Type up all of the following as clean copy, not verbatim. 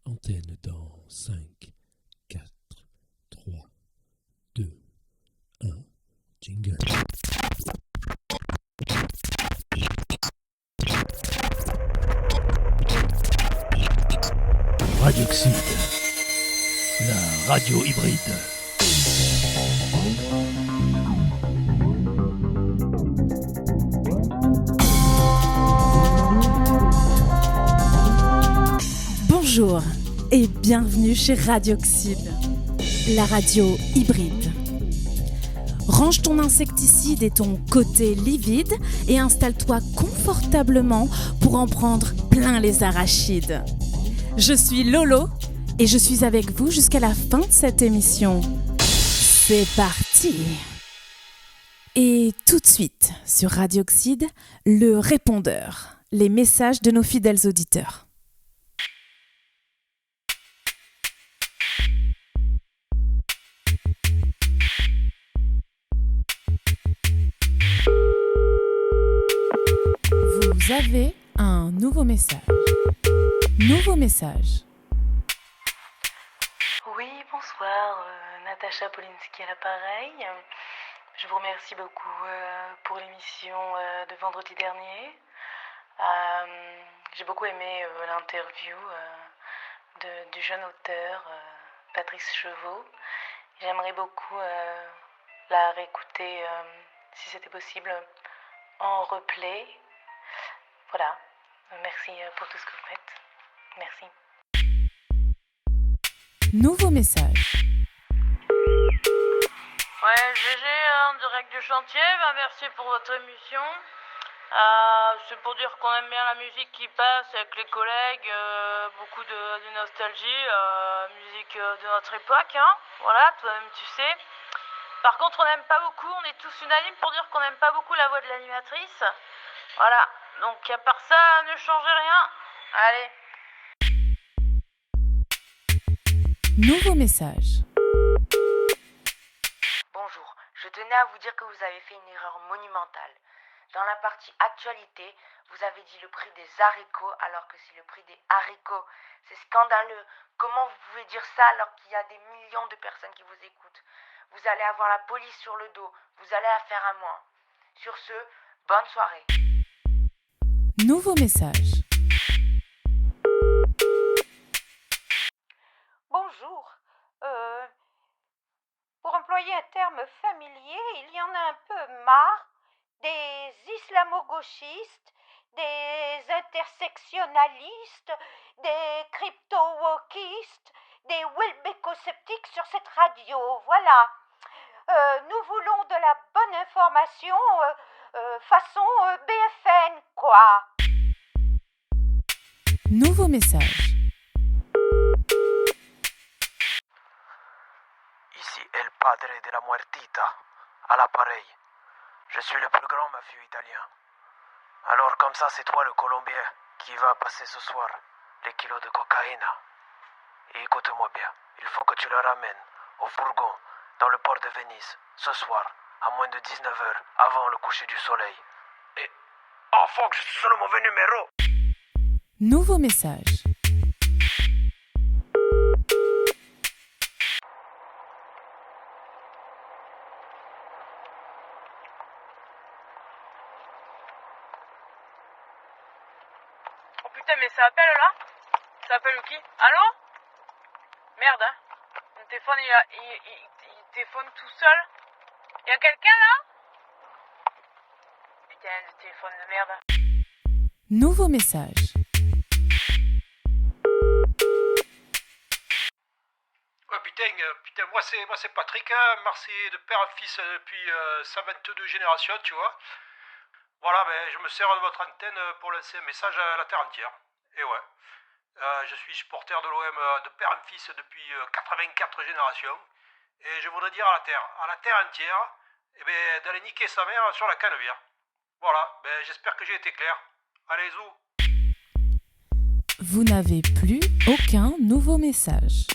Antenne dans 5, 4, 3, 2, 1. Jingle. Radioxide, la radio hybride. Bonjour et bienvenue chez Radioxide, la radio hybride. Range ton insecticide et ton côté livide et installe-toi confortablement pour en prendre plein les arachides. Je suis Lolo et je suis avec vous jusqu'à la fin de cette émission. C'est parti! Et tout de suite, sur Radioxide, le répondeur, les messages de nos fidèles auditeurs. Vous avez un nouveau message. Nouveau message. Oui, bonsoir, Natacha Polinski à l'appareil. Je vous remercie beaucoup pour l'émission de vendredi dernier. J'ai beaucoup aimé l'interview du jeune auteur Patrice Chevaux. J'aimerais beaucoup la réécouter, si c'était possible, en replay. Voilà, merci pour tout ce que vous faites. Merci. Nouveau message. Ouais, GG, en direct du chantier, merci pour votre émission. C'est pour dire qu'on aime bien la musique qui passe avec les collègues, beaucoup de nostalgie, musique de notre époque, hein. Voilà, toi-même tu sais. Par contre, on n'aime pas beaucoup, on est tous unanimes pour dire qu'on n'aime pas beaucoup la voix de l'animatrice. Voilà, donc à part ça, ne changez rien. Allez. Nouveau message. Bonjour, je tenais à vous dire que vous avez fait une erreur monumentale. Dans la partie actualité, vous avez dit le prix des haricots alors que c'est le prix des haricots. C'est scandaleux. Comment vous pouvez dire ça alors qu'il y a des millions de personnes qui vous écoutent? Vous allez avoir la police sur le dos. Vous allez affaire à moi. Sur ce, bonne soirée. Nouveau message. Bonjour. Pour employer un terme familier, il y en a un peu marre des islamo-gauchistes, des intersectionnalistes, des crypto-wokistes, des welbéco-sceptiques sur cette radio. Voilà. Nous voulons de la bonne information façon BFN, quoi. Nouveau message. Ici El Padre de la Muertita, à l'appareil. Je suis le plus grand mafieux italien. Alors comme ça, c'est toi le Colombien qui va passer ce soir les kilos de cocaïne. Et écoute-moi bien, il faut que tu le ramènes au fourgon dans le port de Venise ce soir, à moins de 19h, avant le coucher du soleil. Et... Oh fuck, je suis sur le mauvais numéro. Nouveau message. Oh putain, mais ça appelle là? Ça appelle qui? Allô? Merde, hein. Mon téléphone, il téléphone tout seul. Y'a quelqu'un là? Putain, le téléphone de merde. Nouveau message. Ouais, putain, moi c'est Patrick, hein, Marseillais de père en fils depuis 122 générations, tu vois. Voilà, je me sers de votre antenne pour lancer un message à la terre entière. Et ouais, je suis supporter de l'OM de père en fils depuis 84 générations. Et je voudrais dire à la terre entière, d'aller niquer sa mère sur la Canebière. Voilà, j'espère que j'ai été clair. Allez, zou. Vous n'avez plus aucun nouveau message.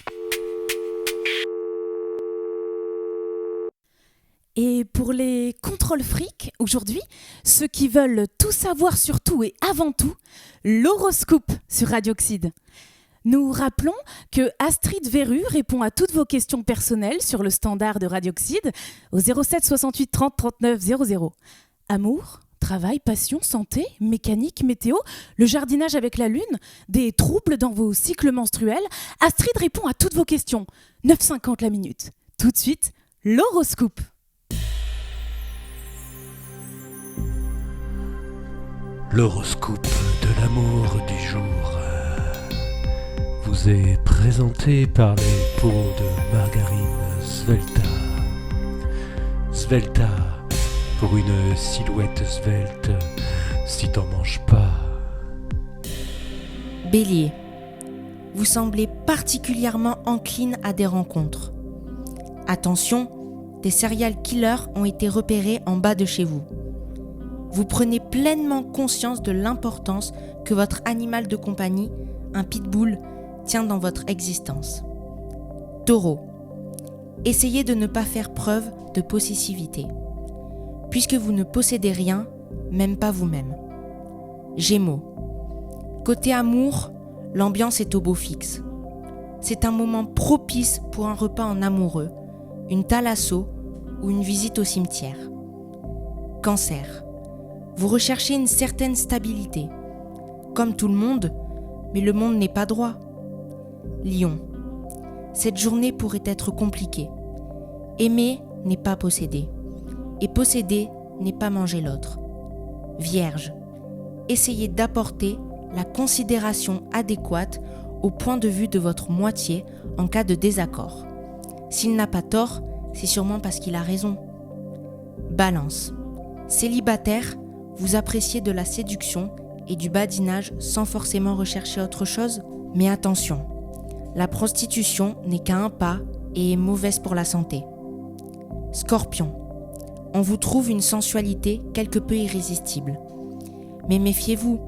Et pour les contrôles fric, aujourd'hui, ceux qui veulent tout savoir sur tout et avant tout, l'horoscope sur Radioxide. Nous rappelons que Astrid Verru répond à toutes vos questions personnelles sur le standard de Radioxide au 07 68 30 39 00. Amour, travail, passion, santé, mécanique, météo, le jardinage avec la lune, des troubles dans vos cycles menstruels. Astrid répond à toutes vos questions. 9,50 la minute. Tout de suite, l'horoscope. L'horoscope de l'amour du jour vous est présenté par les peaux de margarine Svelta. Svelta, pour une silhouette svelte, si t'en manges pas. Bélier, vous semblez particulièrement encline à des rencontres. Attention, des serial killers ont été repérés en bas de chez vous. Vous prenez pleinement conscience de l'importance que votre animal de compagnie, un pitbull, tient dans votre existence. Taureau, essayez de ne pas faire preuve de possessivité, puisque vous ne possédez rien, même pas vous-même. Gémeaux, côté amour, l'ambiance est au beau fixe. C'est un moment propice pour un repas en amoureux, une thalasso ou une visite au cimetière. Cancer, vous recherchez une certaine stabilité. Comme tout le monde, mais le monde n'est pas droit. Lion, cette journée pourrait être compliquée. Aimer n'est pas posséder. Et posséder n'est pas manger l'autre. Vierge, essayez d'apporter la considération adéquate au point de vue de votre moitié en cas de désaccord. S'il n'a pas tort, c'est sûrement parce qu'il a raison. Balance, célibataire, vous appréciez de la séduction et du badinage sans forcément rechercher autre chose. Mais attention, la prostitution n'est qu'à un pas et est mauvaise pour la santé. Scorpion, on vous trouve une sensualité quelque peu irrésistible. Mais méfiez-vous,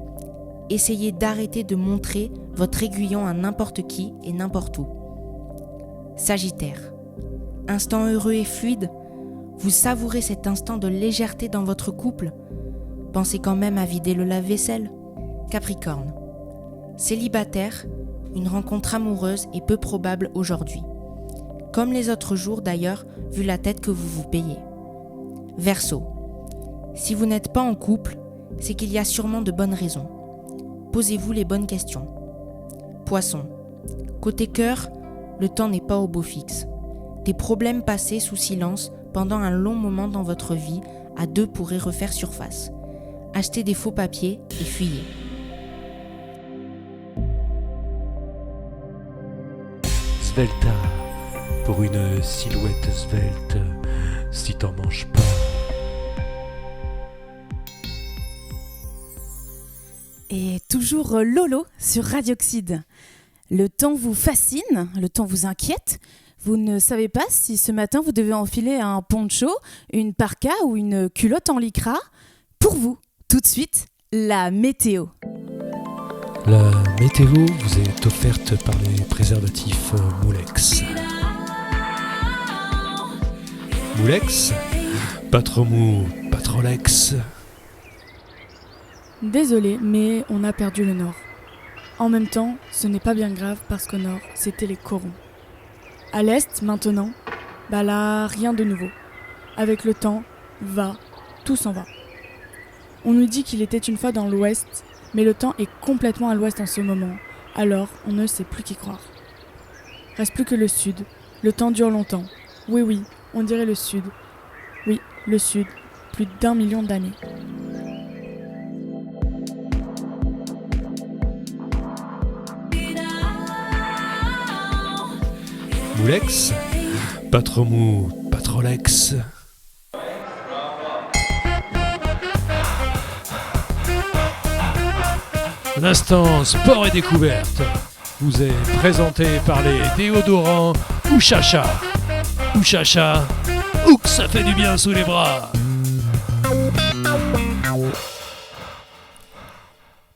essayez d'arrêter de montrer votre aiguillon à n'importe qui et n'importe où. Sagittaire, instant heureux et fluide, vous savourez cet instant de légèreté dans votre couple. Pensez quand même à vider le lave-vaisselle. Capricorne, célibataire, une rencontre amoureuse est peu probable aujourd'hui. Comme les autres jours d'ailleurs, vu la tête que vous vous payez. Verseau, si vous n'êtes pas en couple, c'est qu'il y a sûrement de bonnes raisons. Posez-vous les bonnes questions. Poisson, côté cœur, le temps n'est pas au beau fixe. Des problèmes passés sous silence pendant un long moment dans votre vie, à deux pourraient refaire surface. Achetez des faux papiers et fuyez. Svelta, pour une silhouette svelte, si t'en manges pas. Et toujours Lolo sur Radioxide. Le temps vous fascine, le temps vous inquiète. Vous ne savez pas si ce matin vous devez enfiler un poncho, une parka ou une culotte en lycra. Pour vous, tout de suite, la météo. La météo vous est offerte par les préservatifs Moulex. Moulex, pas trop mou, pas trop lex. Désolé, mais on a perdu le nord. En même temps, ce n'est pas bien grave parce qu'au nord, c'était les corons. À l'est, maintenant, là, rien de nouveau. Avec le temps, tout s'en va. On nous dit qu'il était une fois dans l'ouest, mais le temps est complètement à l'ouest en ce moment, alors on ne sait plus qui croire. Reste plus que le sud. Le temps dure longtemps. Oui, on dirait le sud. Oui, le sud, plus d'1 million d'années. Moulex, pas trop mou, pas trop lex. L'instant sport et découverte vous est présenté par les déodorants Ouchacha. Ouchacha, ouh que ça fait du bien sous les bras.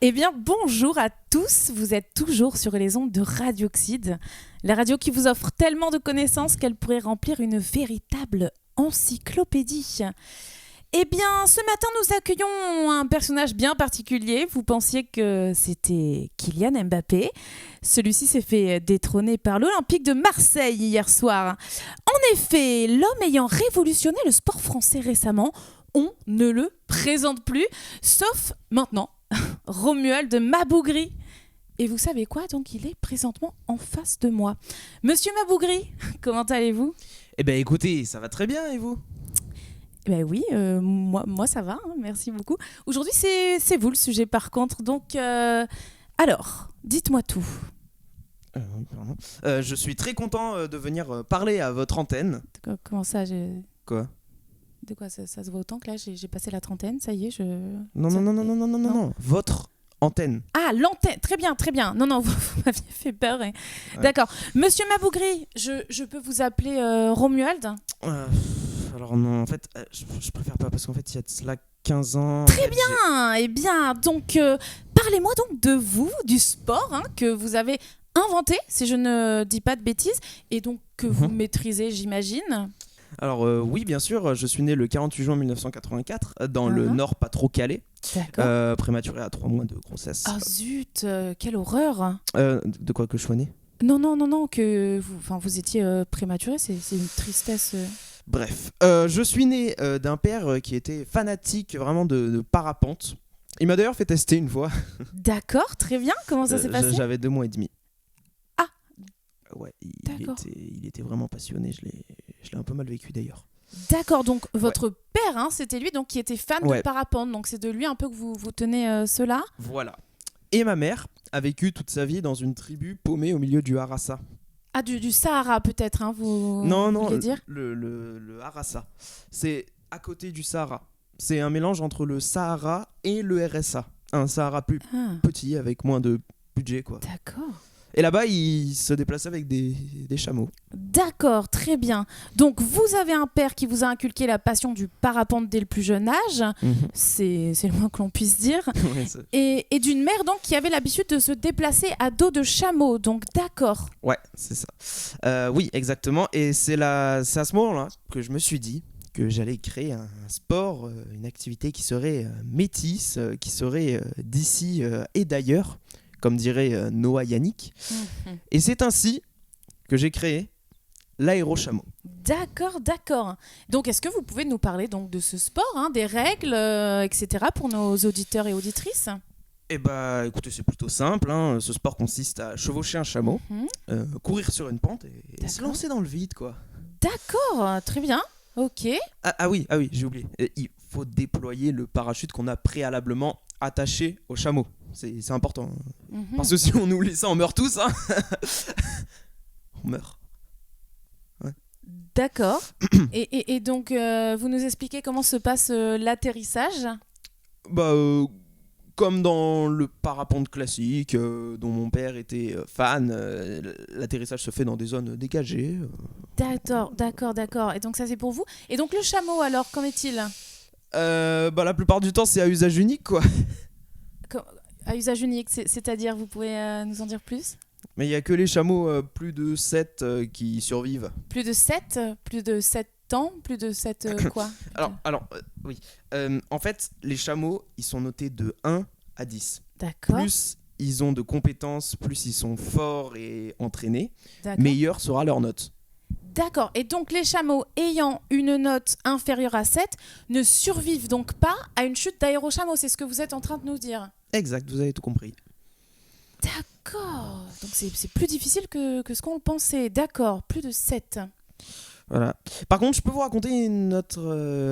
Eh bien, bonjour à tous, vous êtes toujours sur les ondes de Radioxide, la radio qui vous offre tellement de connaissances qu'elle pourrait remplir une véritable encyclopédie. Eh bien, ce matin, nous accueillons un personnage bien particulier. Vous pensiez que c'était Kylian Mbappé. Celui-ci s'est fait détrôner par l'Olympique de Marseille hier soir. En effet, l'homme ayant révolutionné le sport français récemment, on ne le présente plus, sauf maintenant, Romuald Mabougri. Et vous savez quoi? Donc, il est présentement en face de moi. Monsieur Mabougri, comment allez-vous? Eh ben écoutez, ça va très bien et vous? Ben oui, moi ça va, hein, merci beaucoup. Aujourd'hui, c'est vous le sujet par contre. Donc, alors, dites-moi tout. Oui, pardon. Je suis très content de venir parler à votre antenne. Comment ça Quoi? De quoi ça se voit autant que là, j'ai passé la trentaine, ça y est, Non. Votre antenne. Ah, l'antenne, très bien. Non, vous m'aviez fait peur. Ouais. D'accord. Monsieur Mabougri, je peux vous appeler Romuald? Alors non, en fait, je préfère pas parce qu'en fait, il y a de cela 15 ans... Très bien. Eh bien, donc, parlez-moi donc de vous, du sport que vous avez inventé, si je ne dis pas de bêtises, et donc que vous maîtrisez, j'imagine. Alors oui, bien sûr, je suis né le 48 juin 1984 dans le Nord Pas-Trop-Calais. D'accord. Prématuré à 3 mois de grossesse. Ah zut, quelle horreur. De quoi que je sois né? Non, que vous étiez prématuré, c'est une tristesse. Bref, je suis né d'un père qui était fanatique vraiment de parapente. Il m'a d'ailleurs fait tester une fois. D'accord, très bien. Comment ça s'est passé? J'avais 2 mois et demi. Ah. Ouais, il était vraiment passionné. Je l'ai un peu mal vécu d'ailleurs. D'accord, donc votre père, c'était lui donc qui était fan de parapente. Donc c'est de lui un peu que vous tenez cela. Voilà. Et ma mère a vécu toute sa vie dans une tribu paumée au milieu du Harassa. Ah, du Sahara peut-être, vous Non, dire le Harassa. C'est à côté du Sahara. C'est un mélange entre le Sahara et le RSA. Un Sahara plus petit, avec moins de budget, quoi. D'accord. Et là-bas, il se déplaçait avec des chameaux. D'accord, très bien. Donc, vous avez un père qui vous a inculqué la passion du parapente dès le plus jeune âge. C'est le moins que l'on puisse dire. Et d'une mère, donc, qui avait l'habitude de se déplacer à dos de chameau. Donc, d'accord. Ouais, c'est ça. Oui, exactement. Et c'est à ce moment-là que je me suis dit que j'allais créer un sport, une activité qui serait métisse, qui serait d'ici et d'ailleurs, comme dirait Noah Yannick. Et c'est ainsi que j'ai créé l'aérochameau. D'accord. Donc, est-ce que vous pouvez nous parler donc de ce sport, des règles, etc. pour nos auditeurs et auditrices? Eh bah, écoutez, c'est plutôt simple. Ce sport consiste à chevaucher un chameau, courir sur une pente et se lancer dans le vide, quoi. D'accord, très bien. Ok. Ah oui, j'ai oublié. Il faut déployer le parachute qu'on a préalablement attaché au chameau. C'est important. Parce que si on oublie ça, on meurt tous. On meurt. Ouais. D'accord. et donc, vous nous expliquez comment se passe l'atterrissage? Comme dans le parapente classique, dont mon père était fan, l'atterrissage se fait dans des zones dégagées. D'accord. Et donc ça, c'est pour vous. Et donc le chameau, alors, qu'en est-il? La plupart du temps, c'est à usage unique, quoi. À usage unique, c'est-à-dire, vous pouvez nous en dire plus? Mais il n'y a que les chameaux plus de 7 qui survivent. Plus de 7? Plus de 7 ans? Plus de 7 quoi? Alors oui. En fait, les chameaux, ils sont notés de 1 à 10. D'accord. Plus ils ont de compétences, plus ils sont forts et entraînés, meilleure sera leur note. D'accord. Et donc, les chameaux ayant une note inférieure à 7 ne survivent donc pas à une chute d'aérochameau. C'est ce que vous êtes en train de nous dire? Exact, vous avez tout compris. D'accord. Donc, c'est plus difficile que ce qu'on pensait. D'accord, plus de 7. Voilà. Par contre, je peux vous raconter une autre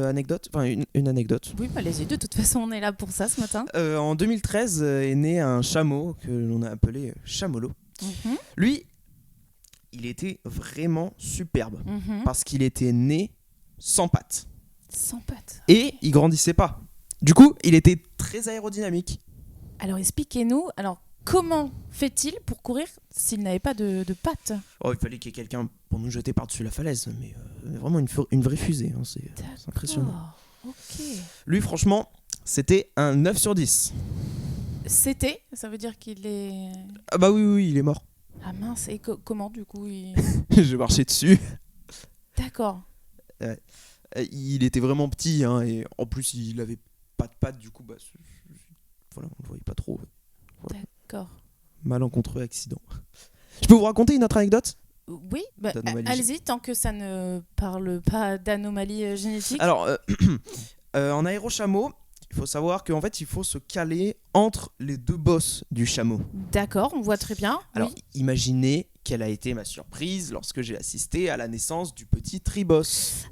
anecdote. Enfin, une anecdote. Oui, allez-y. De toute façon, on est là pour ça ce matin. En 2013 est né un chameau que l'on a appelé Chamolo. Lui, il était vraiment superbe parce qu'il était né sans pattes. Sans pattes. Et il grandissait pas. Du coup, il était très aérodynamique. Alors, expliquez-nous. Alors, comment fait-il pour courir s'il n'avait pas de pattes? Il fallait qu'il y ait quelqu'un pour nous jeter par-dessus la falaise. Mais vraiment une vraie fusée. C'est impressionnant. Ok. Lui, franchement, c'était un 9 sur 10. C'était? Ça veut dire qu'il est... Ah bah oui, il est mort. Ah mince, et comment du coup J'ai marché dessus. D'accord. Il était vraiment petit, hein, et en plus il avait pas de pattes, du coup voilà, on le voyait pas trop. Voilà. D'accord. Malencontreux accident. Je peux vous raconter une autre anecdote ? Oui, D'anomalie. allez-y, tant que ça ne parle pas d'anomalie génétique. Alors, en aérochameau, il faut savoir qu'en fait, il faut se caler entre les deux bosses du chameau. D'accord, on voit très bien. Alors, oui. imaginez quelle a été ma surprise lorsque j'ai assisté à la naissance du petit Tribos.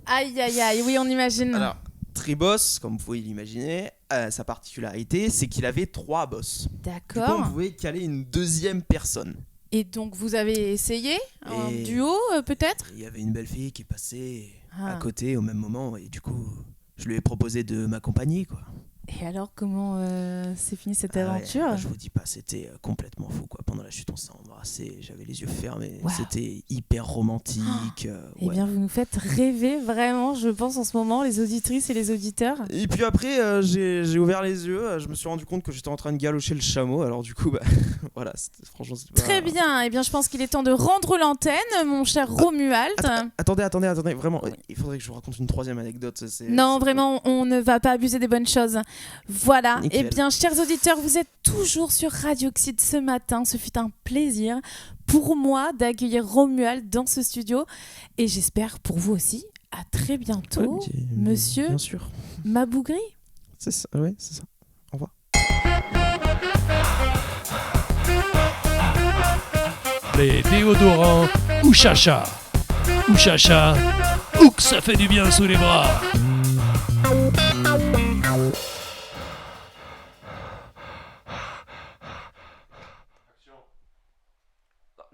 Aïe, aïe, aïe, oui, on imagine. Alors, Tribos, comme vous pouvez l'imaginer, sa particularité, c'est qu'il avait 3 bosses. Du coup, on D'accord. pouvait caler une deuxième personne. Et donc, vous avez essayé un Et- duo, peut-être ? Il y avait une belle fille qui passait Ah. à côté au même moment, et du coup, je lui ai proposé de m'accompagner, quoi. Et alors, comment s'est finie cette Ah ouais, aventure ? je vous dis pas, c'était complètement fou, quoi. Pendant la chute, on s'est embrassé, j'avais les yeux fermés, Wow. c'était hyper romantique. Eh Ouais. bien, vous nous faites rêver vraiment, je pense, en ce moment, les auditrices et les auditeurs. Et puis après, j'ai ouvert les yeux, je me suis rendu compte que j'étais en train de galocher le chameau, alors du coup, voilà, franchement, c'était pas... Très bien, eh bien, je pense qu'il est temps de rendre l'antenne, mon cher Romuald. Attendez, vraiment, il faudrait que je vous raconte une 3e anecdote. Non, vraiment, on ne va pas abuser des bonnes choses. Voilà. Nickel. Eh bien, chers auditeurs, vous êtes toujours sur Radio Oxyde ce matin. Ce fut un plaisir pour moi d'accueillir Romuald dans ce studio. Et j'espère pour vous aussi. À très bientôt, monsieur Bien sûr. Mabougri. C'est ça, ouais, c'est ça. Au revoir. Les déodorants Ouchacha. Ouchacha, ou que ça fait du bien sous les bras.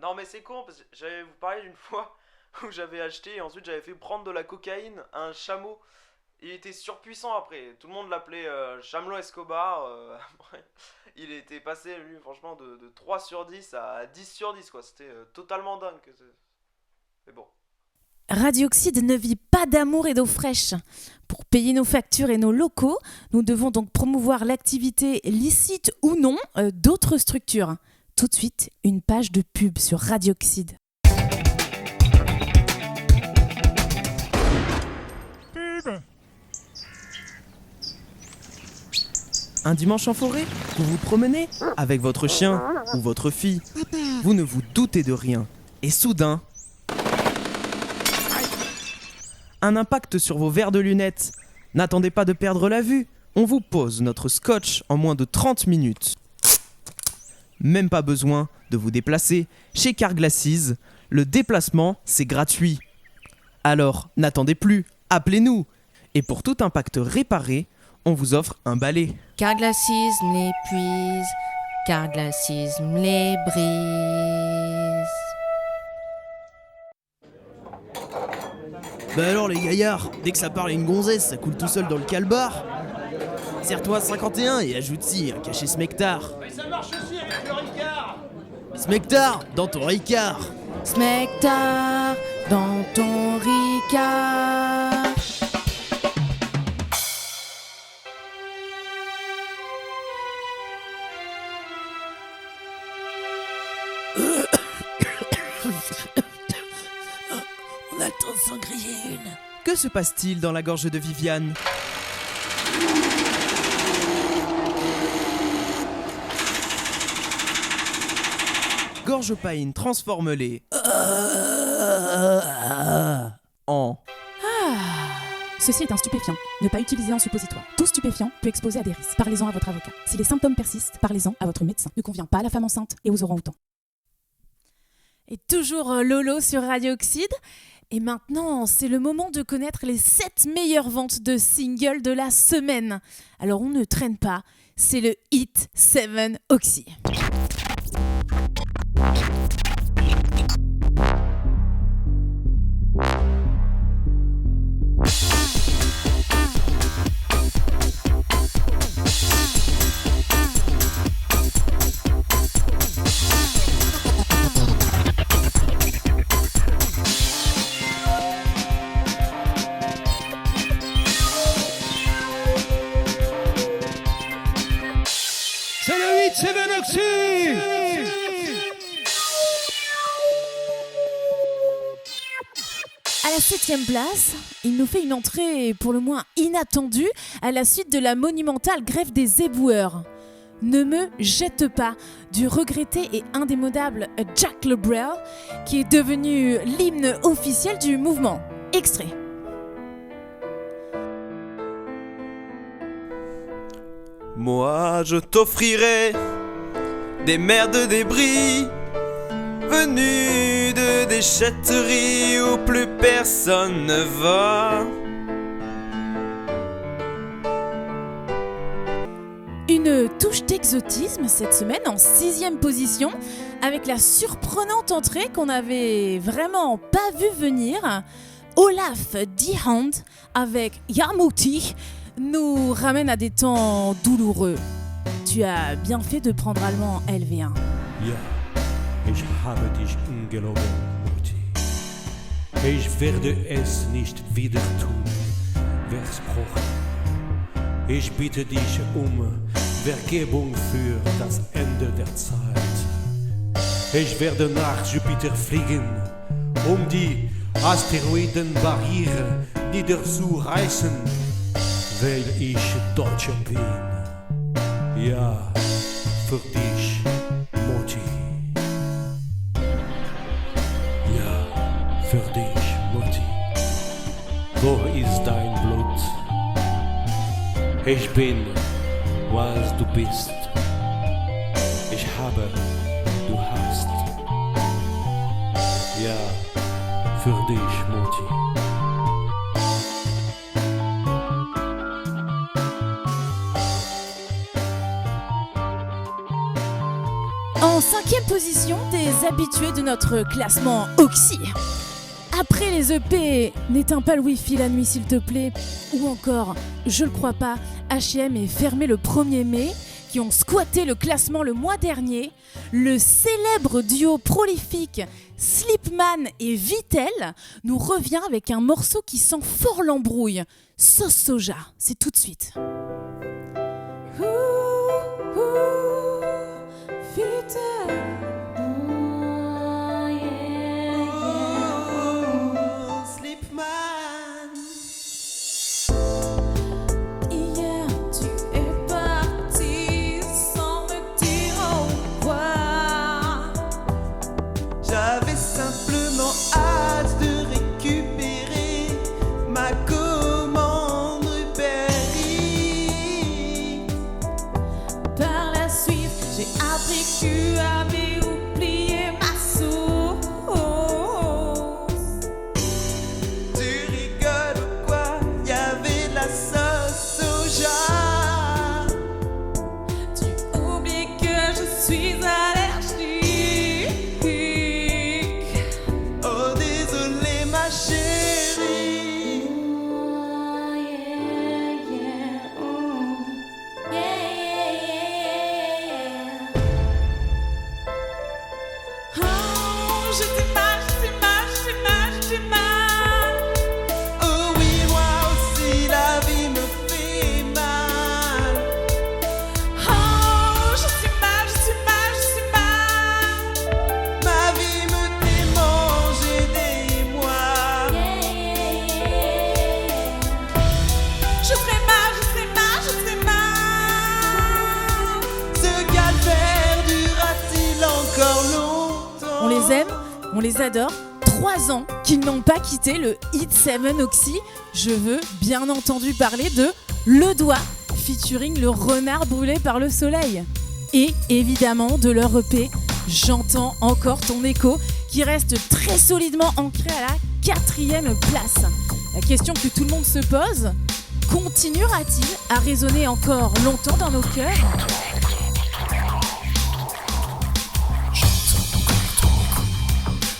Non mais c'est con parce que j'allais vous parler d'une fois où j'avais acheté et ensuite j'avais fait prendre de la cocaïne à un chameau. Il était surpuissant après, tout le monde l'appelait Chamelot Escobar. Après, il était passé lui franchement de 3 sur 10 à 10 sur 10 quoi, c'était totalement dingue. Mais bon. Radio Oxyde ne vit pas d'amour et d'eau fraîche. Pour payer nos factures et nos locaux, nous devons donc promouvoir l'activité licite ou non d'autres structures. Tout de suite, une page de pub sur Radio Oxyde. Un dimanche en forêt, vous vous promenez avec votre chien ou votre fille. Vous ne vous doutez de rien. Et soudain, un impact sur vos verres de lunettes. N'attendez pas de perdre la vue. On vous pose notre scotch en moins de 30 minutes. Même pas besoin de vous déplacer. Chez Carglass, le déplacement, c'est gratuit. Alors, n'attendez plus, appelez-nous. Et pour tout impact réparé, on vous offre un balai. Carglass me l'épuise, Carglass me les brise. Bah alors les gaillards, dès que ça parle à une gonzesse, ça coule tout seul dans le calbar. Serre-toi 51 et ajoute-y un cachet Smectar. Mais ça marche aussi avec le Ricard. Smectar, dans ton Ricard. Smectar dans ton Ricard. On a le temps de s'en griller une. Que se passe-t-il dans la gorge de Viviane ? Gorge Pain transforme-les en... Ceci est un stupéfiant. Ne pas utiliser en suppositoire. Tout stupéfiant peut exposer à des risques. Parlez-en à votre avocat. Si les symptômes persistent, parlez-en à votre médecin. Ne convient pas à la femme enceinte et aux orang-outans. Et toujours Lolo sur Radio Oxyde. Et maintenant, c'est le moment de connaître les 7 meilleures ventes de singles de la semaine. Alors on ne traîne pas, c'est le Hit 7 Oxy. C'est le 8-7 Oxy. À la 7e place, il nous fait une entrée pour le moins inattendue à la suite de la monumentale grève des éboueurs. Ne me jette pas du regretté et indémodable Jack LeBrel qui est devenu l'hymne officiel du mouvement. Extrait. Moi je t'offrirai des mers de débris venus de déchetteries où plus personne ne va. Une touche d'exotisme cette semaine en 6e position avec la surprenante entrée qu'on n'avait vraiment pas vu venir. Olaf Dihand avec Yarmouti nous ramène à des temps douloureux. Tu as bien fait de prendre allemand LV1. Ja, ich habe dich ungelogen, Mutti. Ich werde es nicht wieder tun, versprochen. Ich bitte dich Vergebung für das Ende der Zeit. Ich werde nach Jupiter fliegen, die Asteroidenbarriere niederzureißen, weil ich Deutscher bin. Ja, für dich, Mutti. Ja, für dich, Mutti. Wo ist dein Blut? Ich bin, was du bist. Ich habe, du hast. Ja, für dich, Mutti. En 5e position, des habitués de notre classement Oxy. Après les EP, n'éteins pas le wifi la nuit s'il te plaît, ou encore, je le crois pas, H&M est fermé le 1er mai, qui ont squatté le classement le mois dernier, le célèbre duo prolifique Slipman et Vittel nous revient avec un morceau qui sent fort l'embrouille, Sauce Soja, c'est tout de suite. Vittel. J'avais simplement hâte de récupérer ma commande Uber Eats. Par la suite, j'ai appris que tu avais oublié ma sauce. Tu rigoles ou quoi? Y'avait de la sauce soja. Tu oublies que je suis allergique. Oh désolé ma chérie. Oh, je t'ai mal, je t'ai mal, je t'ai mal, je t'ai mal. Oh oui moi aussi la vie me fait mal. Oh, je t'ai mal, je t'ai mal, je t'ai mal. Ma vie me démange, aidez-moi. Je ferai mal, je ferai mal, je ferai mal. Ce calvaire durera-t-il encore longtemps? On les aime, on les adore. 3 ans qu'ils n'ont pas quitté le Hit 7 Oxy. Je veux bien entendu parler de Le Doigt, featuring le renard brûlé par le soleil. Et évidemment de leur EP, J'entends encore ton écho, qui reste très solidement ancré à la 4e place. La question que tout le monde se pose, continuera-t-il à résonner encore longtemps dans nos cœurs ?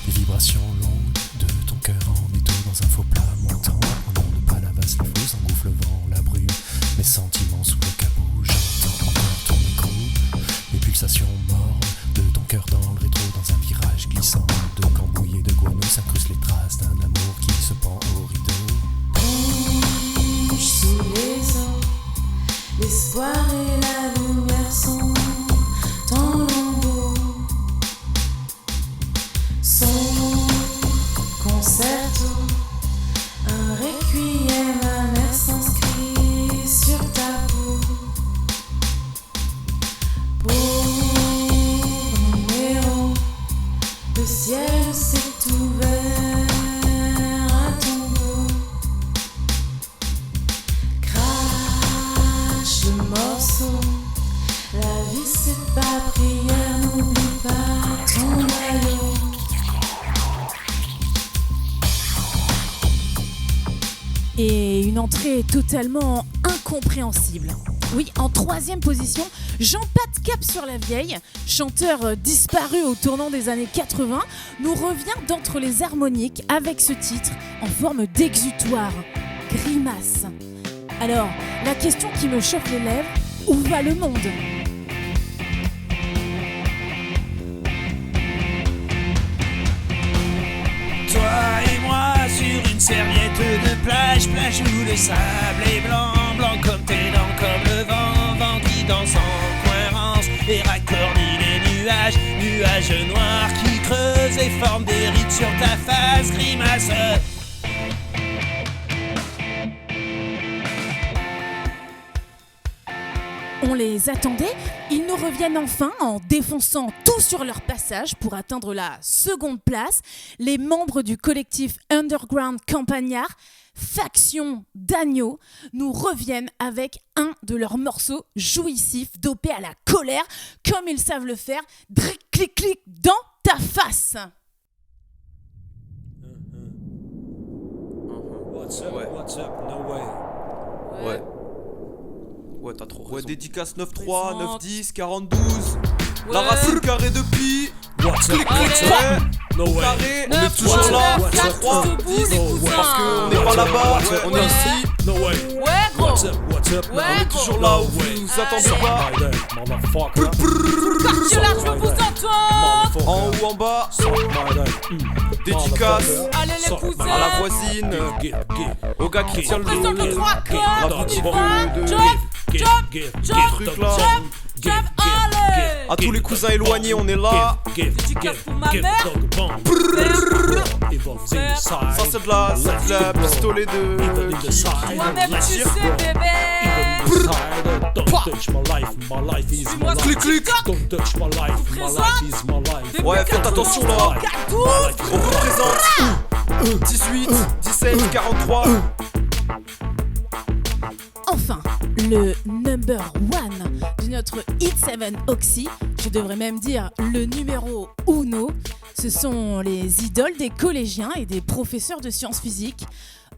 Les vibrations longues de ton cœur en métaux dans un faux plat montant. On n'onde pas la basse, les flots engouffre le vent, la brume. Mes sentiments sous le capot, j'entends encore ton écho. Les pulsations mornes de ton cœur dans le rétro, dans un virage glissant de cambouis et de guano, s'incrustent les traces d'un amour qui se pend au rideau. Bouge sous les eaux, l'espoir et la lumière sont dans l'ombre. Son concerto ciel s'est ouvert à ton dos. Crache le morceau. La vie c'est pas prière, n'oublie pas ton maillot. Et une entrée totalement incompréhensible. Oui, en 3e position, Jean Pat Cap sur la Vieille, chanteur disparu au tournant des années 80, nous revient d'entre les harmoniques avec ce titre en forme d'exutoire, Grimace. Alors, la question qui me chauffe les lèvres, où va le monde ? Toi et moi sur une serviette de plage, plage où le sable est blanc, blanc comme tes dents, comme le vent, vent qui danse en cohérence et racornit les nuages, nuages noirs qui creusent et forment des rides sur ta face, grimace. On les attendait, ils nous reviennent enfin en défonçant tout sur leur passage pour atteindre la 2e place. Les membres du collectif Underground Campagnard, faction d'agneaux, nous reviennent avec un de leurs morceaux jouissifs dopés à la colère, comme ils savent le faire, dric clic clic dans ta face. What's up, what's up, no way. Ouais. Ouais, t'as trop raison. Ouais, dédicace 9-3, 9-10, 42. La racine carrée de pi. What's up, what's up, no way. Carré, on est toujours là. 3, 10, parce qu'on n'est pas là-bas, on est ici. No way. Ouais, gros. What's up, on est toujours là où vous nous attendez pas. Quartier là, je veux vous entendre. En haut, en bas. Dédicace Allez les cousins. à la voisine, au gars qui tient le Présente dos, le 3 la corps. boutique de Jump, trucs là. allez. À tous les cousins éloignés, on est là. Dédicace pour ma mère. Ça c'est de la pistolet de Moi-même tu sais bébé. Clic clic. Ouais, faites attention là. On représente 18, 17, 43. Enfin, le number 1 de notre Hit 7 Oxy, je devrais même dire le numéro uno, ce sont les idoles des collégiens et des professeurs de sciences physiques,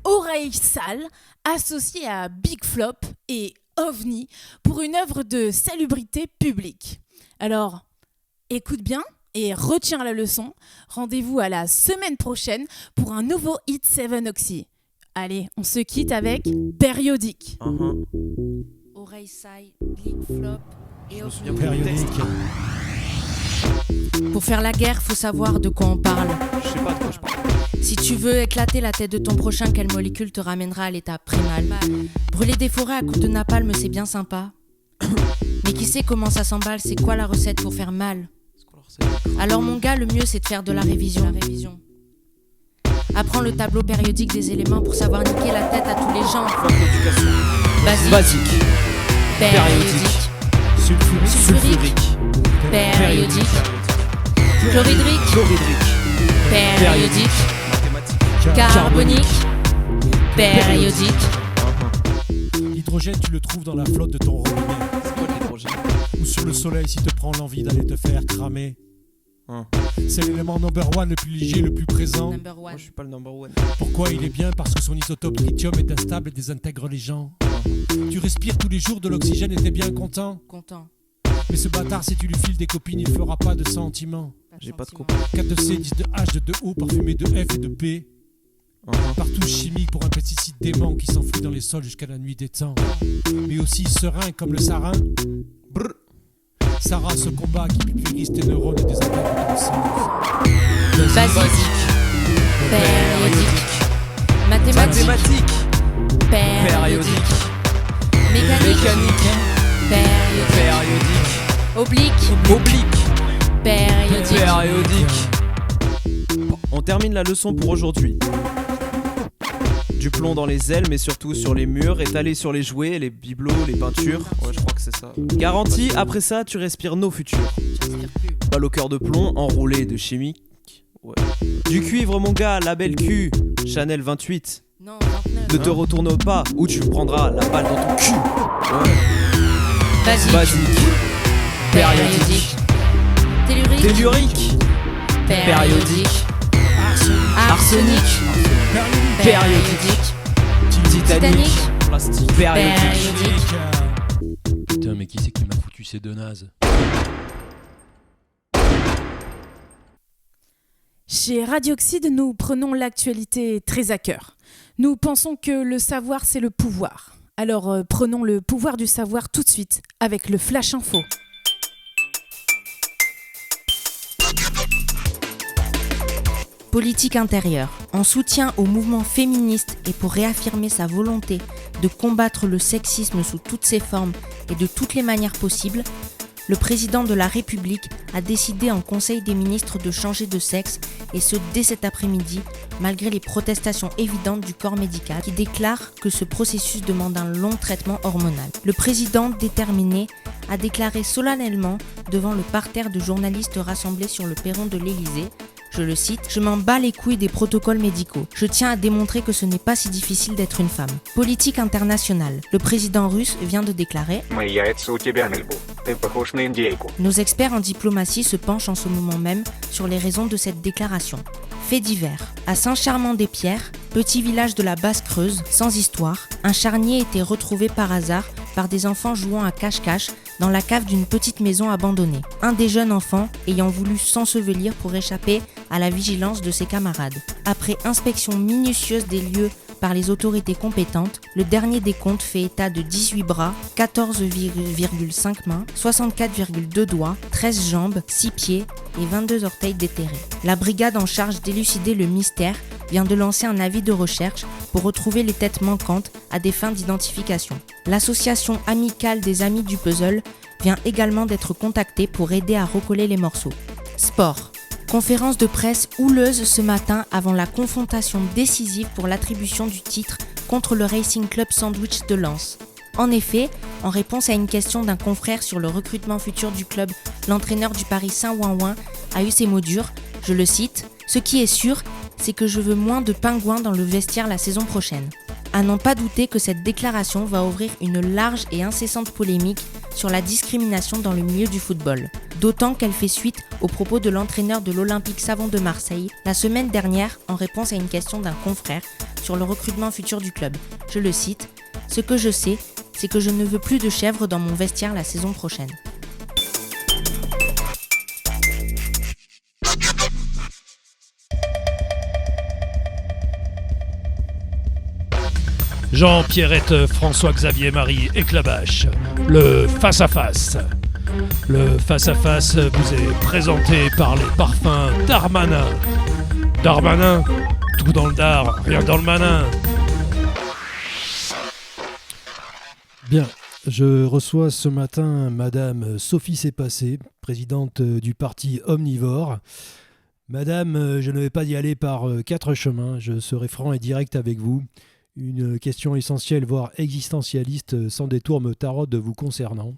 Oreille Sale, associés à Big Flop et OVNI pour une œuvre de salubrité publique. Alors, écoute bien et retiens la leçon. Rendez-vous à la semaine prochaine pour un nouveau Hit 7 Oxy. Allez, on se quitte avec Périodique. Oreille Sale, Big Flop et OVNI. Périodique. Pour faire la guerre, faut savoir de quoi on parle. Je sais pas de quoi je parle. Si tu veux éclater la tête de ton prochain, quelle molécule te ramènera à l'état primal? Brûler des forêts à coups de napalm, c'est bien sympa. Mais qui sait comment ça s'emballe? C'est quoi la recette pour faire mal? Alors mon gars, le mieux c'est de faire de la révision. Apprends le tableau périodique des éléments pour savoir niquer la tête à tous les gens. Basique. Périodique. Sulfurique. Périodique. Chlorhydrique. Périodique. Carbonique. Périodique. L'hydrogène, tu le trouves dans la flotte de ton robinet. C'est quoi l'hydrogène? Ou sur le soleil si te prend l'envie d'aller te faire cramer. C'est l'élément number 1 le plus léger, le plus présent. Moi je suis pas le number 1. Pourquoi il est bien? Parce que son isotope lithium est instable et désintègre les gens. Tu respires tous les jours de l'oxygène et t'es bien content. Mais ce bâtard, si tu lui files des copines, il fera pas de sentiments. J'ai pas de copines. 4 de C, 10 de H, de O, parfumé de F et de P. Partout chimique pour un pesticide dément qui s'enfuit dans les sols jusqu'à la nuit des temps. Mais aussi serein comme le sarin. Brr. Sarah, ce combat qui pulvérise tes neurones et désintègre ton sang. Basique. Périodique. Mathématiques. Périodique. Mécanique. Périodique. Oblique. Périodique. On termine la leçon pour aujourd'hui. Du plomb dans les ailes, mais surtout sur les murs, étalé sur les jouets, les bibelots, les peintures. Ouais, je crois que c'est ça. Garantie, après ça, tu respires nos futurs. Balle au cœur de plomb, enroulé de chimique. Ouais. Du cuivre, mon gars, label Q, Chanel 28. Non, 29. Ne te retourne pas ou tu prendras la balle dans ton cul. Ouais. Basique. Périodique. Tellurique. Périodique. Arsenic. Périodique. Titanique. Plastique. Périodique. Putain, mais qui c'est qui m'a foutu ces deux nazes? Chez Radioxyde, nous prenons l'actualité très à cœur. Nous pensons que le savoir, c'est le pouvoir. Alors prenons le pouvoir du savoir tout de suite avec le Flash Info. Politique intérieure. En soutien au mouvement féministe et pour réaffirmer sa volonté de combattre le sexisme sous toutes ses formes et de toutes les manières possibles, le président de la République a décidé en Conseil des ministres de changer de sexe, et ce dès cet après-midi, malgré les protestations évidentes du corps médical qui déclare que ce processus demande un long traitement hormonal. Le président déterminé a déclaré solennellement devant le parterre de journalistes rassemblés sur le perron de l'Élysée, je le cite, « Je m'en bats les couilles des protocoles médicaux. Je tiens à démontrer que ce n'est pas si difficile d'être une femme. » Politique internationale. Le président russe vient de déclarer « Nos experts en diplomatie se penchent en ce moment même sur les raisons de cette déclaration. » Fait divers. À Saint-Charmant-des-Pierres, petit village de la Basse-Creuse, sans histoire, un charnier était retrouvé par hasard par des enfants jouant à cache-cache dans la cave d'une petite maison abandonnée. Un des jeunes enfants ayant voulu s'ensevelir pour échapper à la vigilance de ses camarades. Après inspection minutieuse des lieux par les autorités compétentes, le dernier décompte fait état de 18 bras, 14,5 mains, 64,2 doigts, 13 jambes, 6 pieds et 22 orteils déterrés. La brigade en charge d'élucider le mystère vient de lancer un avis de recherche pour retrouver les têtes manquantes à des fins d'identification. L'association amicale des Amis du Puzzle vient également d'être contactée pour aider à recoller les morceaux. Sport. Conférence de presse houleuse ce matin avant la confrontation décisive pour l'attribution du titre contre le Racing Club Sandwich de Lens. En effet, en réponse à une question d'un confrère sur le recrutement futur du club, l'entraîneur du Paris Saint-Ouen a eu ces mots durs, je le cite, « Ce qui est sûr, c'est que je veux moins de pingouins dans le vestiaire la saison prochaine. » À n'en pas douter que cette déclaration va ouvrir une large et incessante polémique sur la discrimination dans le milieu du football. D'autant qu'elle fait suite aux propos de l'entraîneur de l'Olympique Savon de Marseille la semaine dernière en réponse à une question d'un confrère sur le recrutement futur du club. Je le cite, « Ce que je sais, c'est que je ne veux plus de chèvres dans mon vestiaire la saison prochaine. » Jean-Pierrette François-Xavier Marie Éclabache, le face-à-face. Le face-à-face vous est présenté par les parfums Darmanin. Darmanin, tout dans le dard, rien dans le manin. Bien, je reçois ce matin Madame Sophie Sépassé, présidente du parti Omnivore. Madame, je ne vais pas y aller par 4 chemins, je serai franc et direct avec vous. Une question essentielle, voire existentialiste, sans détour me taraude vous concernant.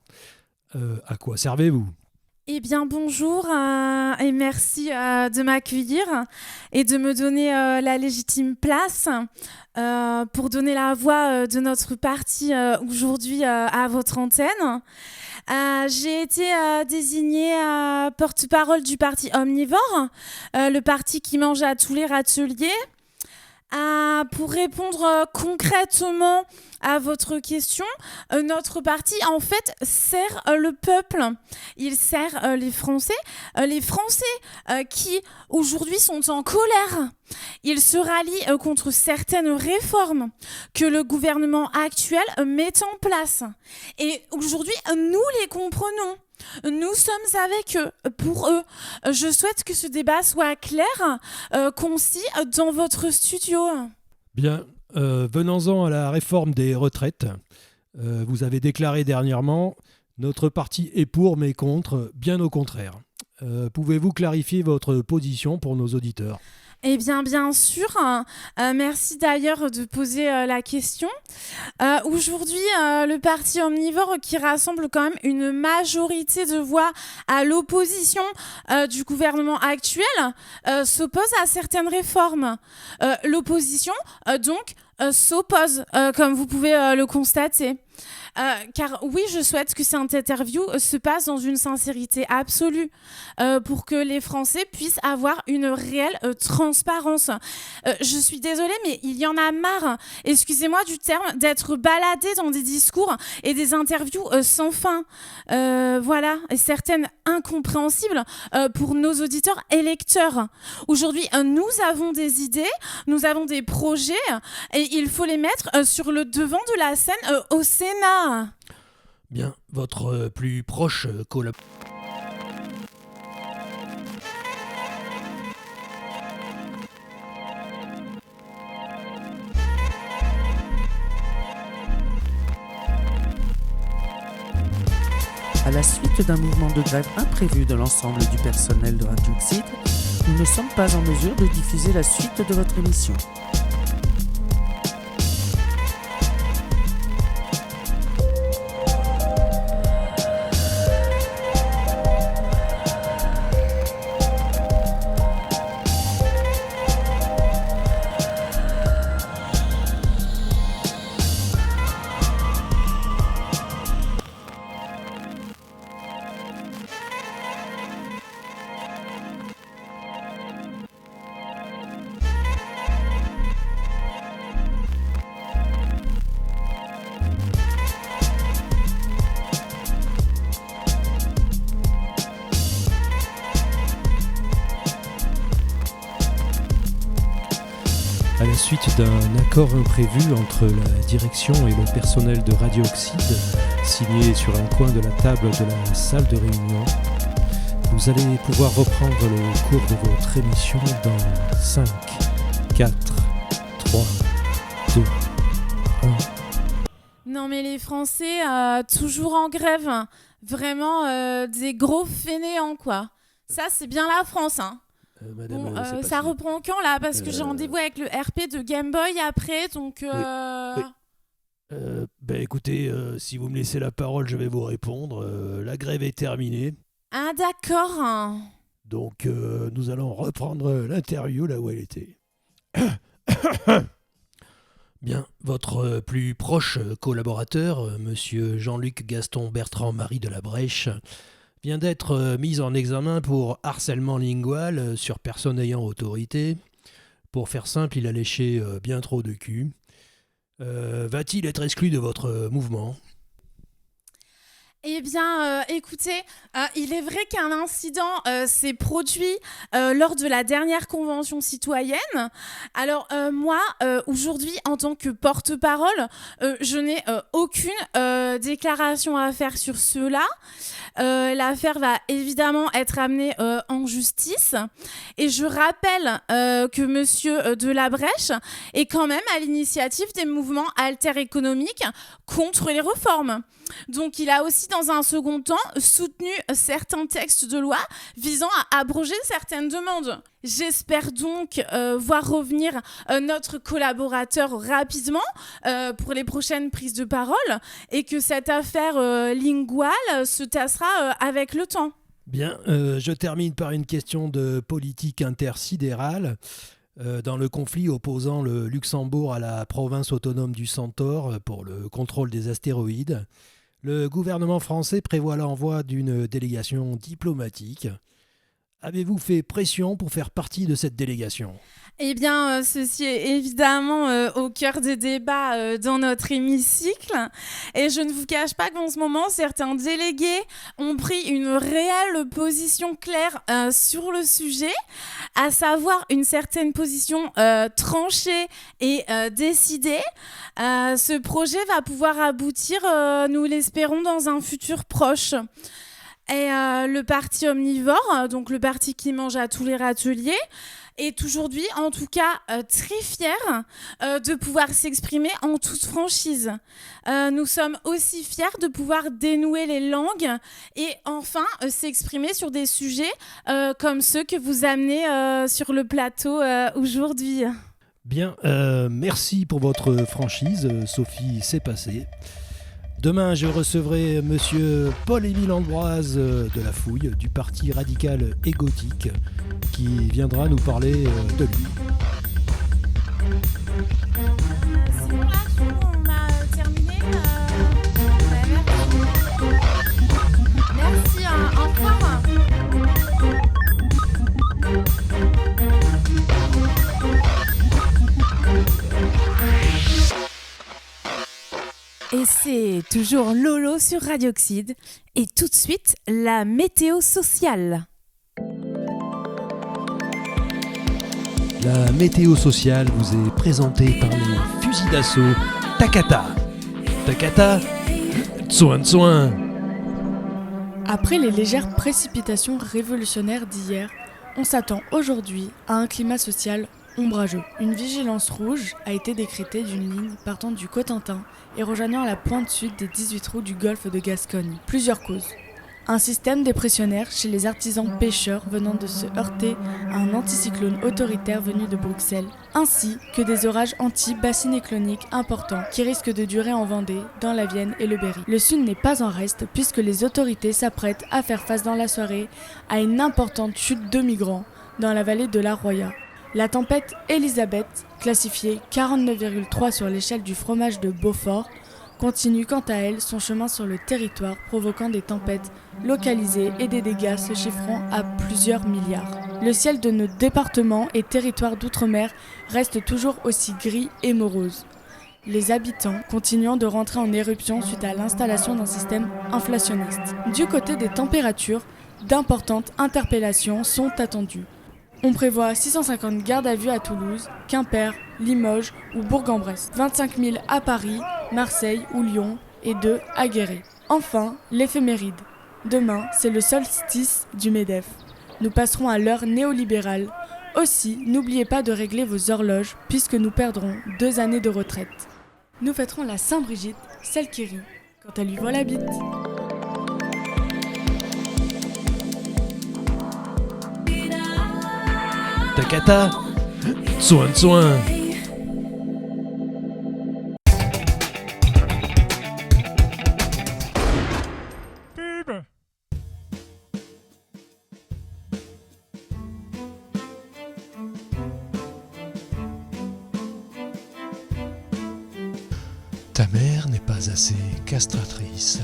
À quoi servez-vous ? Eh bien bonjour et merci de m'accueillir et de me donner la légitime place pour donner la voix de notre parti aujourd'hui à votre antenne. J'ai été désignée porte-parole du parti Omnivore, le parti qui mange à tous les râteliers. Pour répondre concrètement à votre question, notre parti en fait sert le peuple, il sert les Français qui aujourd'hui sont en colère. Ils se rallient contre certaines réformes que le gouvernement actuel met en place. Et aujourd'hui, nous les comprenons. Nous sommes avec eux, pour eux. Je souhaite que ce débat soit clair, concis dans votre studio. Bien, venons-en à la réforme des retraites. Vous avez déclaré dernièrement « Notre parti est pour mais contre, bien au contraire ». Pouvez-vous clarifier votre position pour nos auditeurs ? Eh bien, bien sûr. Merci d'ailleurs de poser la question. Aujourd'hui, le parti omnivore qui rassemble quand même une majorité de voix à l'opposition du gouvernement actuel s'oppose à certaines réformes. L'opposition, donc, s'oppose, comme vous pouvez le constater. Car oui, je souhaite que cette interview se passe dans une sincérité absolue pour que les Français puissent avoir une réelle transparence. Je suis désolée, mais il y en a marre, excusez-moi du terme, d'être baladé dans des discours et des interviews sans fin. Voilà, et certaines incompréhensibles pour nos auditeurs et lecteurs. Aujourd'hui, nous avons des idées, nous avons des projets et il faut les mettre sur le devant de la scène au Sénat. Bien, votre plus proche collaborateur. À la suite d'un mouvement de grève imprévu de l'ensemble du personnel de Radio Oxyde, nous ne sommes pas en mesure de diffuser la suite de votre émission. À la suite d'un accord imprévu entre la direction et le personnel de Radio Oxyde, signé sur un coin de la table de la salle de réunion, vous allez pouvoir reprendre le cours de votre émission dans 5, 4, 3, 2, 1. Non mais les Français, toujours en grève, vraiment des gros fainéants quoi. Ça c'est bien la France, hein. Madame, bon, ça reprend quand là? Parce que j'ai rendez-vous avec le RP de Game Boy après, donc... Ben écoutez, si vous me laissez la parole, je vais vous répondre. La grève est terminée. Ah d'accord. Donc nous allons reprendre l'interview là où elle était. Bien, votre plus proche collaborateur, monsieur Jean-Luc Gaston Bertrand Marie de la Brèche, vient d'être mis en examen pour harcèlement lingual sur personne ayant autorité. Pour faire simple, il a léché bien trop de cul. Va-t-il être exclu de votre mouvement ? Eh bien, écoutez, il est vrai qu'un incident s'est produit lors de la dernière convention citoyenne. Alors, moi, aujourd'hui, en tant que porte-parole, je n'ai aucune déclaration à faire sur cela. L'affaire va évidemment être amenée en justice. Et je rappelle que monsieur Delabrèche est quand même à l'initiative des mouvements alter-économiques contre les réformes. Donc il a aussi dans un second temps soutenu certains textes de loi visant à abroger certaines demandes. J'espère donc voir revenir notre collaborateur rapidement pour les prochaines prises de parole et que cette affaire linguale se tassera avec le temps. Bien, je termine par une question de politique intersidérale. Dans le conflit opposant le Luxembourg à la province autonome du Centaure pour le contrôle des astéroïdes, le gouvernement français prévoit l'envoi d'une délégation diplomatique. Avez-vous fait pression pour faire partie de cette délégation ? Eh bien, ceci est évidemment au cœur des débats dans notre hémicycle. Et je ne vous cache pas qu'en ce moment, certains délégués ont pris une réelle position claire sur le sujet, à savoir une certaine position tranchée et décidée. Ce projet va pouvoir aboutir, nous l'espérons, dans un futur proche. Et le parti omnivore, donc le parti qui mange à tous les râteliers, est aujourd'hui, en tout cas, très fière de pouvoir s'exprimer en toute franchise. Nous sommes aussi fiers de pouvoir dénouer les langues et enfin s'exprimer sur des sujets comme ceux que vous amenez sur le plateau aujourd'hui. Bien, merci pour votre franchise, Sophie, c'est passé. Demain, je recevrai monsieur Paul-Émile Ambroise de la Fouille, du parti radical et gothique, qui viendra nous parler de lui. C'est bon là, on a terminé. Merci, au revoir. Et c'est toujours Lolo sur Radioxide. Et tout de suite, la météo sociale. La météo sociale vous est présentée par les fusils d'assaut Takata. Takata, tsoin. Après les légères précipitations révolutionnaires d'hier, on s'attend aujourd'hui à un climat social ombrageux. Une vigilance rouge a été décrétée d'une ligne partant du Cotentin et rejoignant la pointe sud des 18 trous du golfe de Gascogne. Plusieurs causes. Un système dépressionnaire chez les artisans pêcheurs venant de se heurter à un anticyclone autoritaire venu de Bruxelles, ainsi que des orages anti-bacinécloniques importants qui risquent de durer en Vendée, dans la Vienne et le Berry. Le Sud n'est pas en reste puisque les autorités s'apprêtent à faire face dans la soirée à une importante chute de migrants dans la vallée de la Roya. La tempête Elisabeth, classifiée 49,3 sur l'échelle du fromage de Beaufort, continue quant à elle son chemin sur le territoire, provoquant des tempêtes localisées et des dégâts se chiffrant à plusieurs milliards. Le ciel de nos départements et territoires d'outre-mer reste toujours aussi gris et morose. Les habitants continuant de rentrer en éruption suite à l'installation d'un système inflationniste. Du côté des températures, d'importantes interpellations sont attendues. On prévoit 650 gardes à vue à Toulouse, Quimper, Limoges ou Bourg-en-Bresse, 25 000 à Paris, Marseille ou Lyon et 2 à Guéret. Enfin, l'éphéméride. Demain, c'est le solstice du MEDEF. Nous passerons à l'heure néolibérale. Aussi, n'oubliez pas de régler vos horloges puisque nous perdrons 2 années de retraite. Nous fêterons la Saint-Brigitte, celle qui rit, quand elle lui voit la bite. Takata, tsoin. Ta mère n'est pas assez castratrice.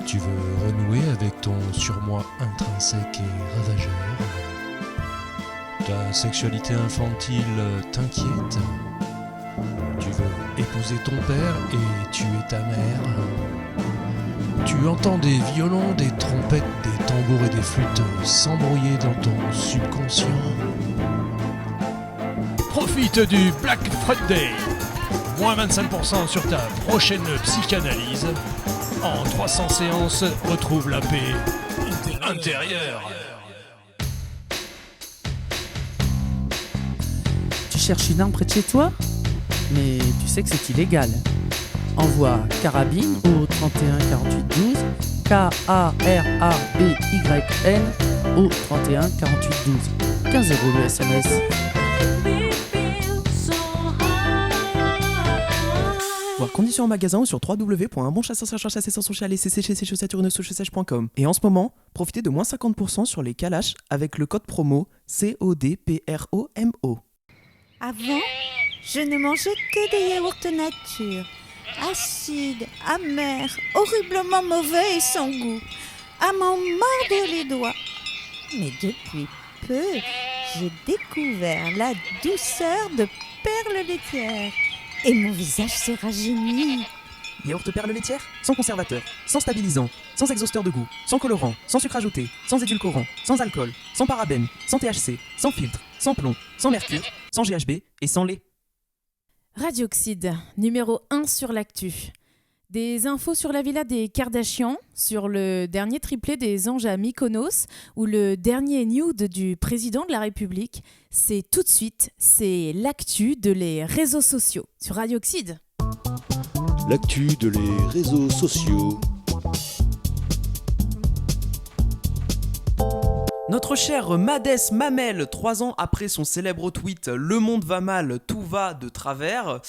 Tu veux renouer avec ton surmoi intrinsèque et ravageur. Ta sexualité infantile t'inquiète. Tu veux épouser ton père et tuer ta mère. Tu entends des violons, des trompettes, des tambours et des flûtes s'embrouiller dans ton subconscient. Profite du Black Friday. Moins 25% sur ta prochaine psychanalyse. En 300 séances, retrouve la paix intérieure. Tu cherches une arme près de chez toi? Mais tu sais que c'est illégal. Envoie carabine au 31 48 12, KARABYN au 31 48 12. 15 € le SMS. Voir conditions en magasin ou sur www.unbonchasseur-chasseur-chasseur-chasseur-chasseur-chasseur-chasseur-chasseur-chasseur-chasseur-chasseur-chasseur-chasseur-chasseur-chasseur-chasseur-chasseur-chasseur-chasseur pour comment profiter de moins 50% sur les calaches avec le code promo CODPROMO. Avant, je ne mangeais que des yaourts nature, acides, amers, horriblement mauvais et sans goût, à m'en mordre les doigts. Mais depuis peu, j'ai découvert la douceur de perles laitières et mon visage se rajeunit. Yaourt perles laitières, sans conservateur, sans stabilisant, sans exhausteur de goût, sans colorant, sans sucre ajouté, sans édulcorant, sans alcool, sans parabènes, sans THC, sans filtre, sans plomb, sans mercure, sans GHB et sans lait. Radioxide, numéro 1 sur l'actu. Des infos sur la villa des Kardashians, sur le dernier triplé des anges à Mykonos ou le dernier nude du président de la République. C'est tout de suite, c'est l'actu de les réseaux sociaux sur Radio Oxyde. L'actu de les réseaux sociaux. Notre cher Madès Mamel, 3 ans après son célèbre tweet « Le monde va mal, tout va de travers »,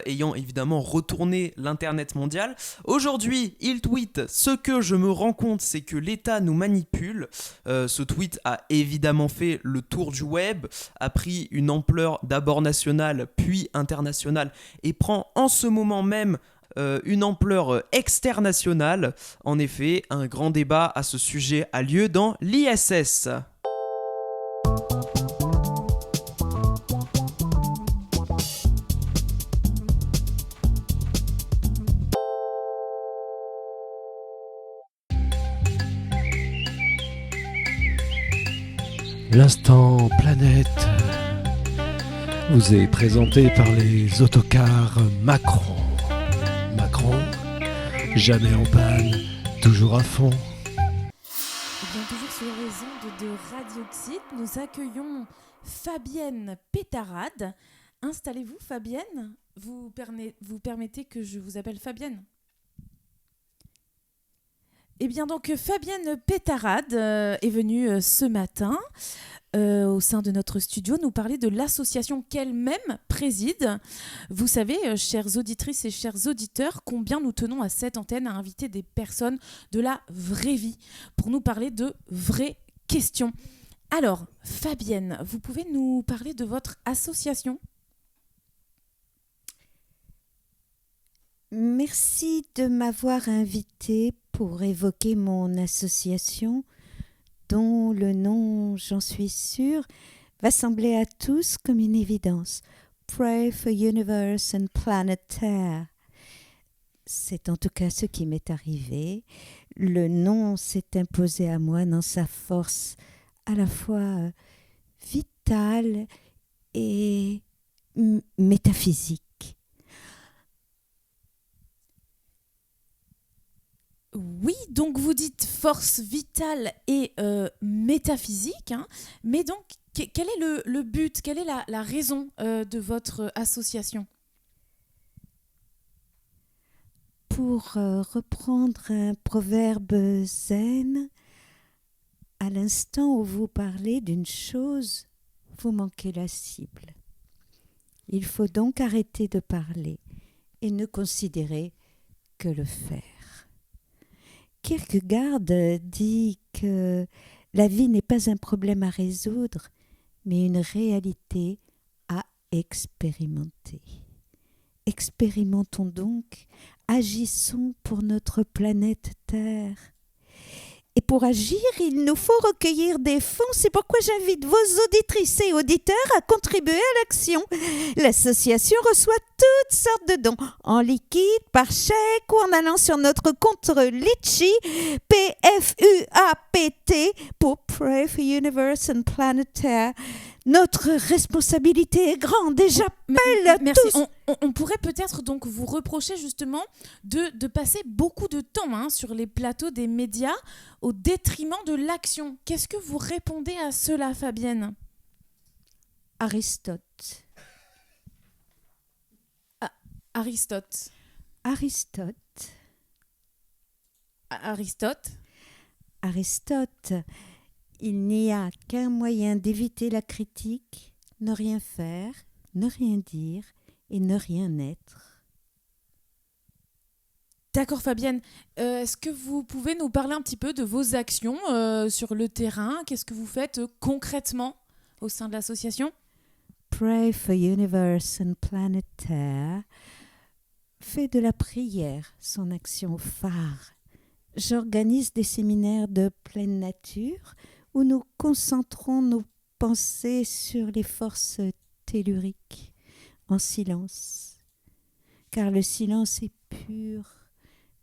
ayant évidemment retourné l'internet mondial, aujourd'hui il tweet « Ce que je me rends compte, c'est que l'État nous manipule ». Ce tweet a évidemment fait le tour du web, a pris une ampleur d'abord nationale puis internationale et prend en ce moment même une ampleur externationale. En effet, un grand débat à ce sujet a lieu dans l'ISS. L'instant planète vous est présenté par les autocars Macron. Macron, jamais en panne, toujours à fond. Et bien toujours sur les ondes de Radio Oxyde, nous accueillons Fabienne Pétarade. Installez-vous Fabienne, vous permettez que je vous appelle Fabienne ? Eh bien donc Fabienne Pétarade est venue ce matin au sein de notre studio nous parler de l'association qu'elle-même préside. Vous savez, chères auditrices et chers auditeurs, combien nous tenons à cette antenne à inviter des personnes de la vraie vie pour nous parler de vraies questions. Alors, Fabienne, vous pouvez nous parler de votre association ? Merci de m'avoir invitée pour évoquer mon association, dont le nom, j'en suis sûre, va sembler à tous comme une évidence. Pray for Universe and Planet Terre. C'est en tout cas ce qui m'est arrivé. Le nom s'est imposé à moi dans sa force à la fois vitale et métaphysique. Oui, donc vous dites force vitale et métaphysique, hein, mais donc quel est le but, quelle est la raison de votre association ? Pour reprendre un proverbe zen, à l'instant où vous parlez d'une chose, vous manquez la cible. Il faut donc arrêter de parler et ne considérer que le faire. Kierkegaard dit que la vie n'est pas un problème à résoudre, mais une réalité à expérimenter. Expérimentons donc, agissons pour notre planète Terre. Et pour agir, il nous faut recueillir des fonds. C'est pourquoi j'invite vos auditrices et auditeurs à contribuer à l'action. L'association reçoit toutes sortes de dons, en liquide, par chèque ou en allant sur notre compte Litchi, PFUAPT, pour Pray for Universe and Planet Terre. Notre responsabilité est grande et j'appelle merci. tous... On pourrait peut-être donc vous reprocher justement de passer beaucoup de temps sur les plateaux des médias au détriment de l'action. Qu'est-ce que vous répondez à cela, Fabienne ? Aristote. Aristote. Il n'y a qu'un moyen d'éviter la critique, ne rien faire, ne rien dire et ne rien être. D'accord Fabienne, est-ce que vous pouvez nous parler un petit peu de vos actions sur le terrain ? Qu'est-ce que vous faites concrètement au sein de l'association ? Pray for Universe and Planet Terre fait de la prière son action phare. J'organise des séminaires de pleine nature où nous concentrons nos pensées sur les forces telluriques en silence. Car le silence est pur,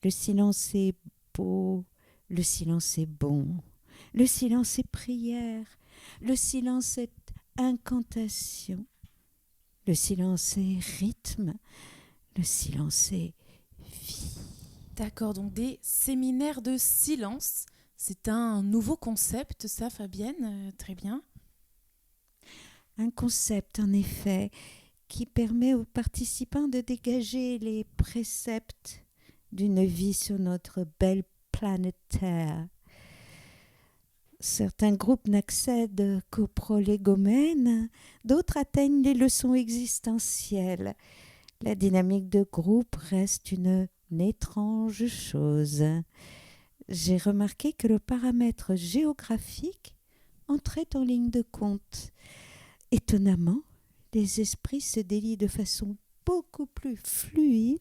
le silence est beau, le silence est bon, le silence est prière, le silence est incantation, le silence est rythme, le silence est vie. D'accord, donc des séminaires de silence. C'est un nouveau concept, ça, Fabienne, très bien. Un concept, en effet, qui permet aux participants de dégager les préceptes d'une vie sur notre belle planète Terre. Certains groupes n'accèdent qu'aux prolégomènes, d'autres atteignent les leçons existentielles. La dynamique de groupe reste une étrange chose. J'ai remarqué que le paramètre géographique entrait en ligne de compte. Étonnamment, les esprits se délient de façon beaucoup plus fluide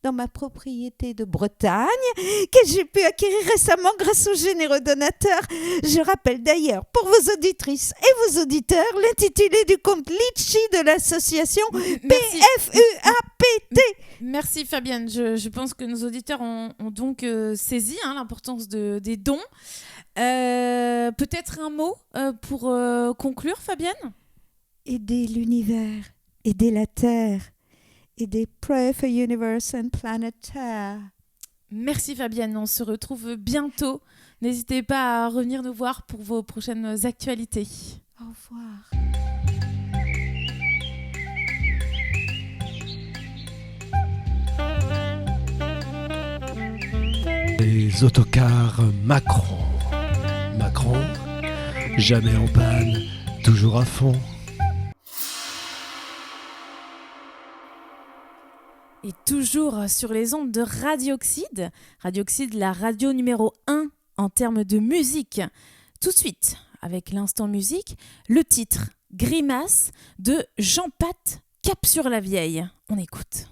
dans ma propriété de Bretagne que j'ai pu acquérir récemment grâce aux généreux donateurs. Je rappelle d'ailleurs pour vos auditrices et vos auditeurs l'intitulé du compte Litchi de l'association PFUAPT. Merci Fabienne, je pense que nos auditeurs ont donc saisi l'importance des dons. Peut-être un mot pour conclure, Fabienne ? Aider l'univers, aider la Terre, aider Pray for Universe and Planet Terre. Merci Fabienne, on se retrouve bientôt. N'hésitez pas à revenir nous voir pour vos prochaines actualités. Au revoir. Les autocars Macron. Macron, jamais en panne, toujours à fond. Et toujours sur les ondes de Radioxide. Radioxide, la radio numéro 1 en termes de musique. Tout de suite, avec l'instant musique, le titre Grimace de Jean-Pat Cap-sur-la-Vieille. On écoute.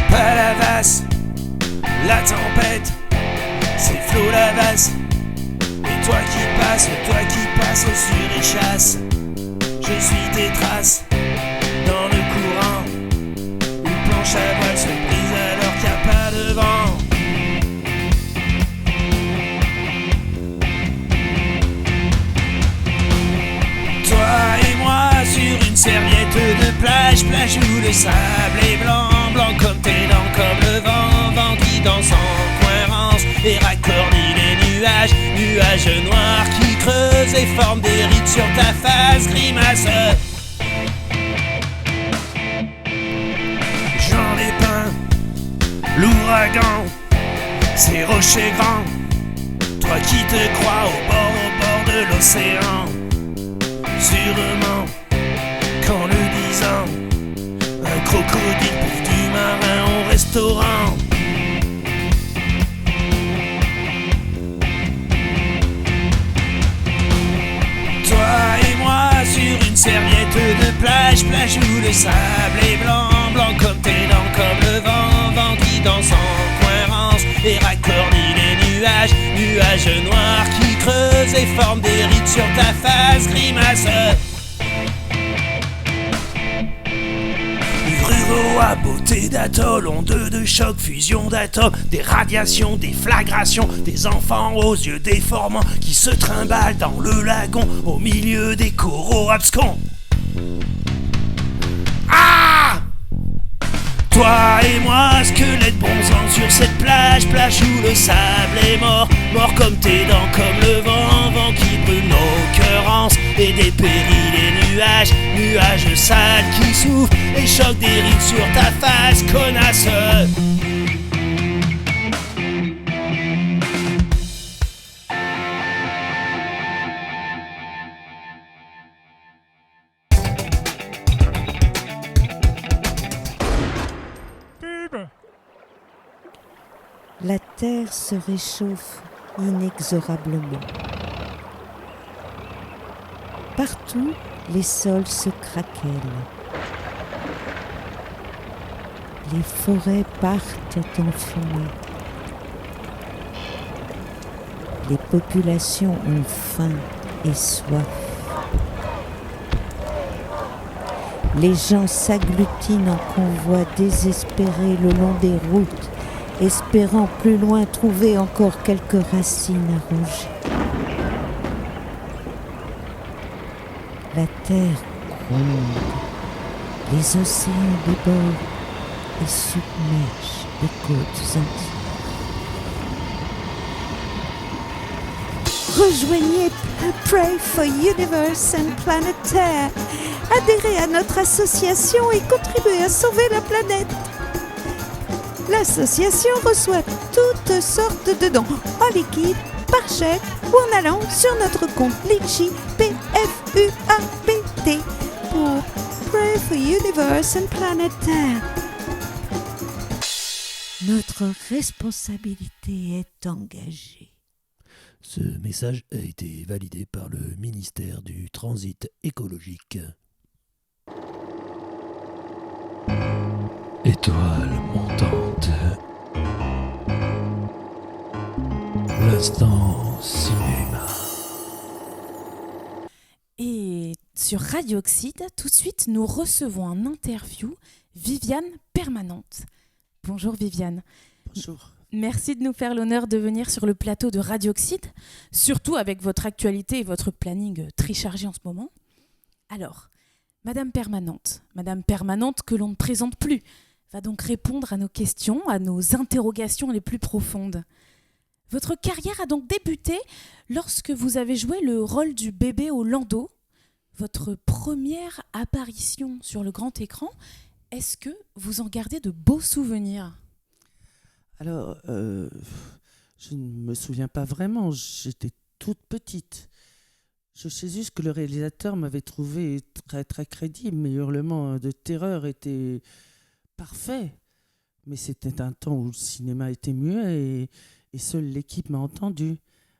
Palavas, la tempête, c'est Flo Lavas. Et toi qui passes sur les chasses. Je suis tes traces dans le courant. Une planche à voile se brise alors qu'il n'y a pas de vent. Toi et moi sur une serviette de plage, plage où le sable est blanc, blanc comme tes dents, comme le vent, vent qui danse en cohérence et raccordit les nuages, nuages noirs qui creusent et forment des rides sur ta face, grimace. J'en ai peint l'ouragan, ces rochers grands, toi qui te crois au bord de l'océan. Sûrement qu'en le disant, un crocodile bouffe du marin au restaurant. Toi et moi sur une serviette de plage, plage où le sable est blanc, blanc comme tes dents, comme le vent, vent qui danse en cohérence et raccordit les nuages, nuages noirs qui creusent et forment des rides sur ta face, grimace. Ruraux à beauté d'atoll, ondes de choc, fusion d'atomes, des radiations, des flagrations, des enfants aux yeux déformants qui se trimballent dans le lagon au milieu des coraux abscons. Ah! Toi et moi, squelette bronzant sur cette plage, plage où le sable est mort, mort comme tes dents, comme le vent, vent qui brûle nos cœurances et dépérit les nuages, nuages sales qui souffrent et choquent des rides sur ta face, connasse. La terre se réchauffe inexorablement. Partout, les sols se craquellent. Les forêts partent en fumée. Les populations ont faim et soif. Les gens s'agglutinent en convois désespérés le long des routes, espérant plus loin trouver encore quelques racines à ronger. La terre gronde, les océans débordent et submergent les côtes entières. Rejoignez Pray for Universe and Planet Terre. Adhérez à notre association et contribuez à sauver la planète. L'association reçoit toutes sortes de dons, en liquide, par chèque ou en allant sur notre compte Litchi, PFUAPT, pour Pray for Universe and Planet Terre. Notre responsabilité est engagée. Ce message a été validé par le ministère du Transit écologique. Étoile montante. L'instant cinéma. Et sur Radio Oxyde, tout de suite, nous recevons en interview Viviane Permanente. Bonjour Viviane. Bonjour. Merci de nous faire l'honneur de venir sur le plateau de Radio Oxyde, surtout avec votre actualité et votre planning très chargé en ce moment. Alors, Madame Permanente que l'on ne présente plus, va donc répondre à nos questions, à nos interrogations les plus profondes. Votre carrière a donc débuté lorsque vous avez joué le rôle du bébé au landau. Votre première apparition sur le grand écran, est-ce que vous en gardez de beaux souvenirs ? Alors, je ne me souviens pas vraiment, j'étais toute petite. Je sais juste que le réalisateur m'avait trouvé très très crédible. Mes hurlements de terreur étaient parfaits. Mais c'était un temps où le cinéma était muet et seule l'équipe m'a entendu.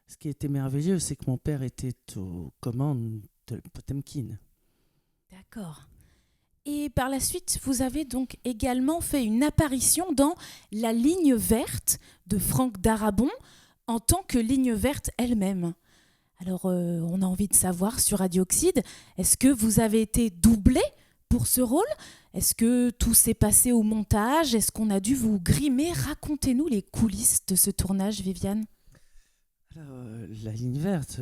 Ce qui était merveilleux, c'est que mon père était aux commandes de Potemkin. D'accord. Et par la suite, vous avez donc également fait une apparition dans La Ligne Verte de Franck Darabont en tant que Ligne Verte elle-même. Alors, on a envie de savoir sur Radio Oxyde, est-ce que vous avez été doublé pour ce rôle ? Est-ce que tout s'est passé au montage ? Est-ce qu'on a dû vous grimer ? Racontez-nous les coulisses de ce tournage, Viviane. Alors, La Ligne Verte,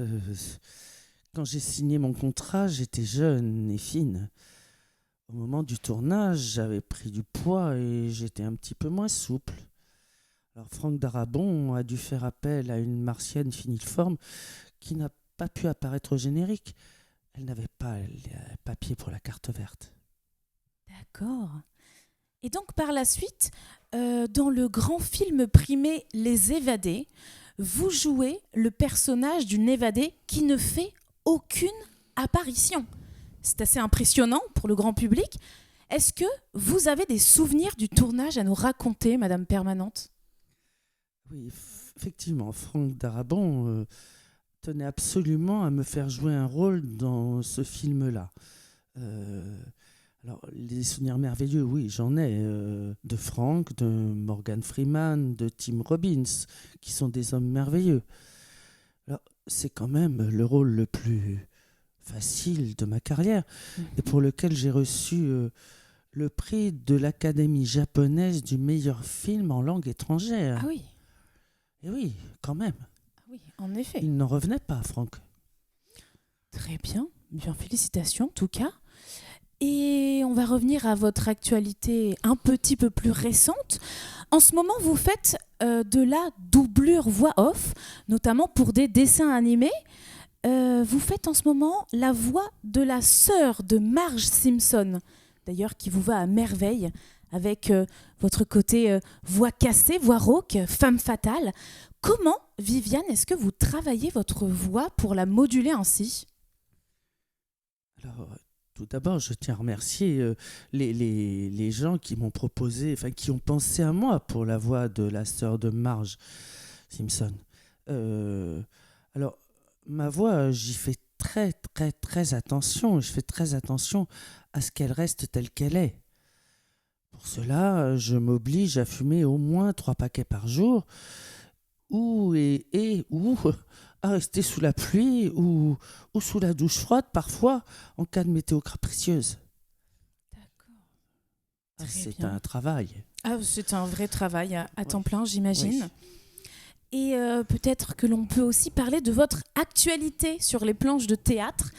quand j'ai signé mon contrat, j'étais jeune et fine. Au moment du tournage, j'avais pris du poids et j'étais un petit peu moins souple. Alors Franck Darabont a dû faire appel à une martienne finiforme qui n'a pas pu apparaître au générique. Elle n'avait pas les papiers pour la carte verte. D'accord. Et donc par la suite, dans le grand film primé Les Évadés, vous jouez le personnage d'une évadée qui ne fait aucune apparition. C'est assez impressionnant pour le grand public. Est-ce que vous avez des souvenirs du tournage à nous raconter, Madame Permanente ? Oui, effectivement, Franck Darabont tenait absolument à me faire jouer un rôle dans ce film-là. Alors, les souvenirs merveilleux, oui, j'en ai, de Franck, de Morgan Freeman, de Tim Robbins, qui sont des hommes merveilleux. Alors, c'est quand même le rôle le plus facile de ma carrière et pour lequel j'ai reçu le prix de l'Académie japonaise du meilleur film en langue étrangère. Ah oui. Et oui, quand même. Ah oui, en effet. Il n'en revenait pas, Franck. Très bien, félicitations en tout cas. Et on va revenir à votre actualité un petit peu plus récente. En ce moment, vous faites de la doublure voix off, notamment pour des dessins animés. Vous faites en ce moment la voix de la sœur de Marge Simpson, d'ailleurs qui vous va à merveille avec votre côté voix cassée, voix rauque, femme fatale. Comment, Viviane, est-ce que vous travaillez votre voix pour la moduler ainsi ? Alors, tout d'abord, je tiens à remercier les gens qui m'ont proposé, enfin qui ont pensé à moi pour la voix de la sœur de Marge Simpson. Alors, ma voix, j'y fais très attention. Je fais très attention à ce qu'elle reste telle qu'elle est. Pour cela, je m'oblige à fumer au moins 3 paquets par jour ou à rester sous la pluie ou sous la douche froide parfois en cas de météo capricieuse. C'est bien. un travail. Ah, c'est un vrai travail à temps plein, j'imagine. Oui. Et peut-être que l'on peut aussi parler de votre actualité sur les planches de théâtre.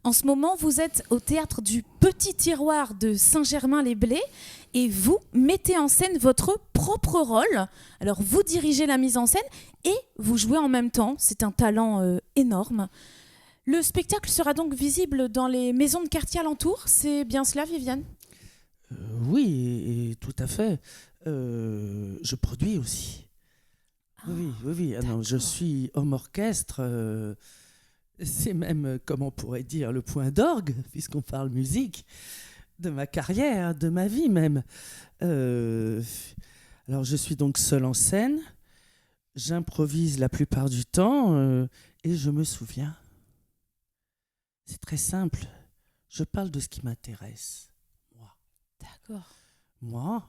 En ce moment, vous êtes au théâtre du Petit Tiroir de Saint-Germain-les-Blés et vous mettez en scène votre propre rôle. Alors, vous dirigez la mise en scène et vous jouez en même temps. C'est un talent énorme. Le spectacle sera donc visible dans les maisons de quartier alentour. C'est bien cela, Viviane ? Oui, et tout à fait. Je produis aussi. Oui. Ah non, je suis homme orchestre. C'est même, comme on pourrait dire, le point d'orgue, puisqu'on parle musique, de ma carrière, de ma vie même. Alors, je suis donc seul en scène. J'improvise la plupart du temps et je me souviens. C'est très simple. Je parle de ce qui m'intéresse. D'accord. Moi,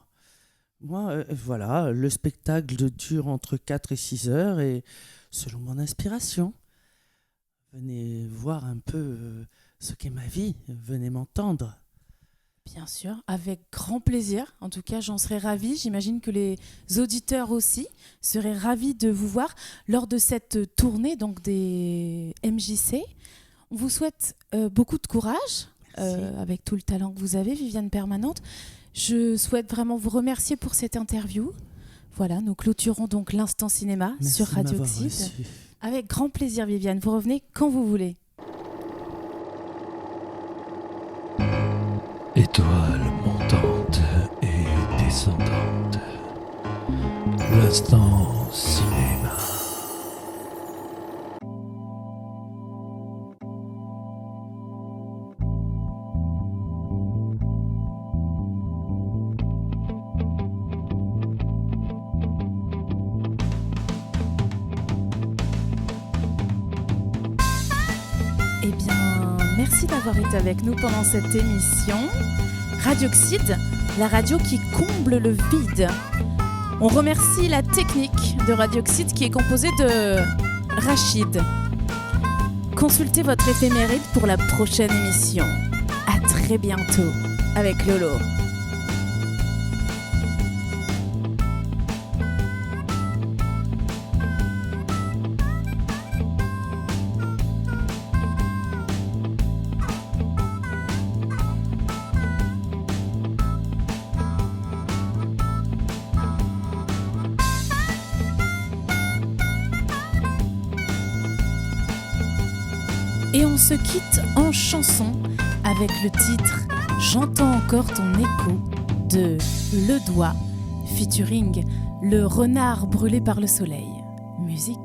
voilà, le spectacle dure entre 4 et 6 heures et selon mon inspiration. Venez voir un peu ce qu'est ma vie, venez m'entendre. Bien sûr, avec grand plaisir. En tout cas, j'en serais ravie. J'imagine que les auditeurs aussi seraient ravis de vous voir lors de cette tournée donc des MJC. On vous souhaite beaucoup de courage avec tout le talent que vous avez, Viviane Permanente. Je souhaite vraiment vous remercier pour cette interview. Voilà, nous clôturons donc l'Instant Cinéma sur Radio Oxyde. Avec grand plaisir, Viviane. Vous revenez quand vous voulez. Étoile montante et descendante. L'Instant Cinéma. Eh bien, merci d'avoir été avec nous pendant cette émission. Radio Oxyde, la radio qui comble le vide. On remercie la technique de Radio Oxyde qui est composée de Rachid. Consultez votre éphéméride pour la prochaine émission. À très bientôt avec Lolo. Et on se quitte en chanson avec le titre « J'entends encore ton écho » de Le Doigt, featuring Le Renard brûlé par le soleil. Musique.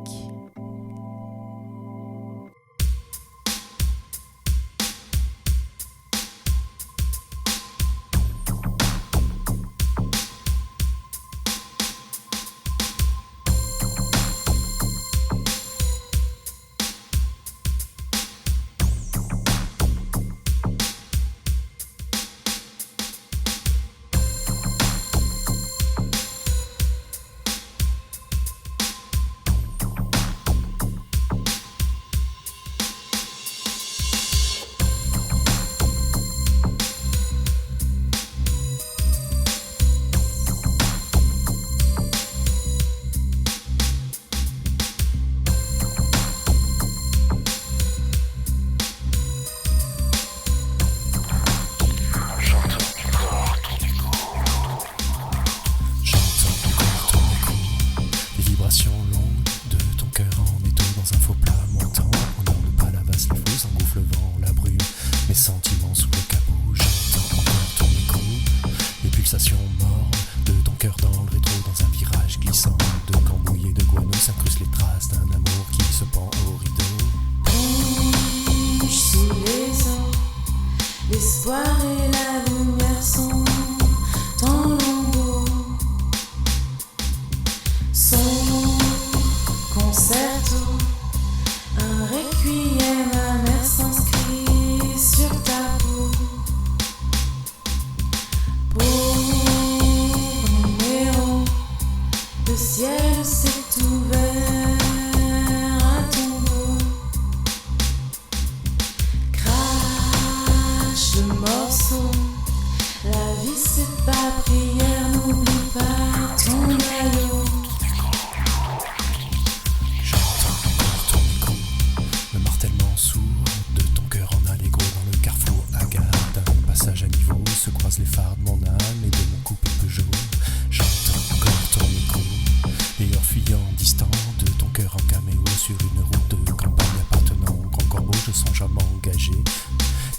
je songe à m'engager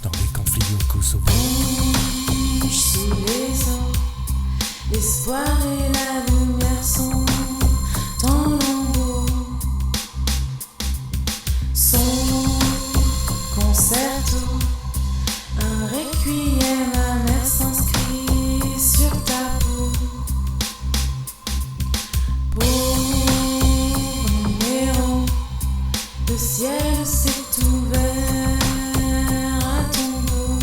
dans les conflits au Kosovo. Bouge sous les eaux, l'espoir et la lumière sont ton lambeau. Son concerto, un requiem amer s'inscrit sur ta peau. Pour numéro, le ciel s'est ouvert à ton dos.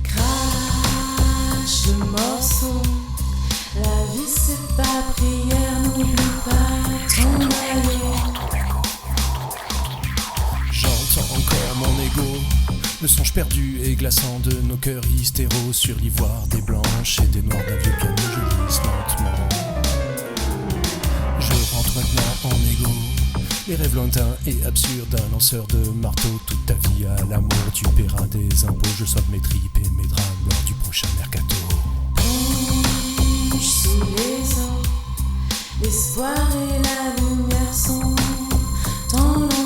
Crache le morceau, la vie c'est pas prière, n'oublie pas ton maillot. J'entends encore mon ego, le songe perdu et glaçant de nos cœurs hystéros sur l'ivoire des blanches et des noirs d'un vieux piano. Je glisse lentement. Je rentre maintenant en égo, les rêves lointains et absurdes d'un lanceur de marteau. Toute ta vie à l'amour, tu paieras des impôts. Je sauve mes tripes et mes drames lors du prochain mercato. Bouge sous les eaux, l'espoir et la lumière sont ton long.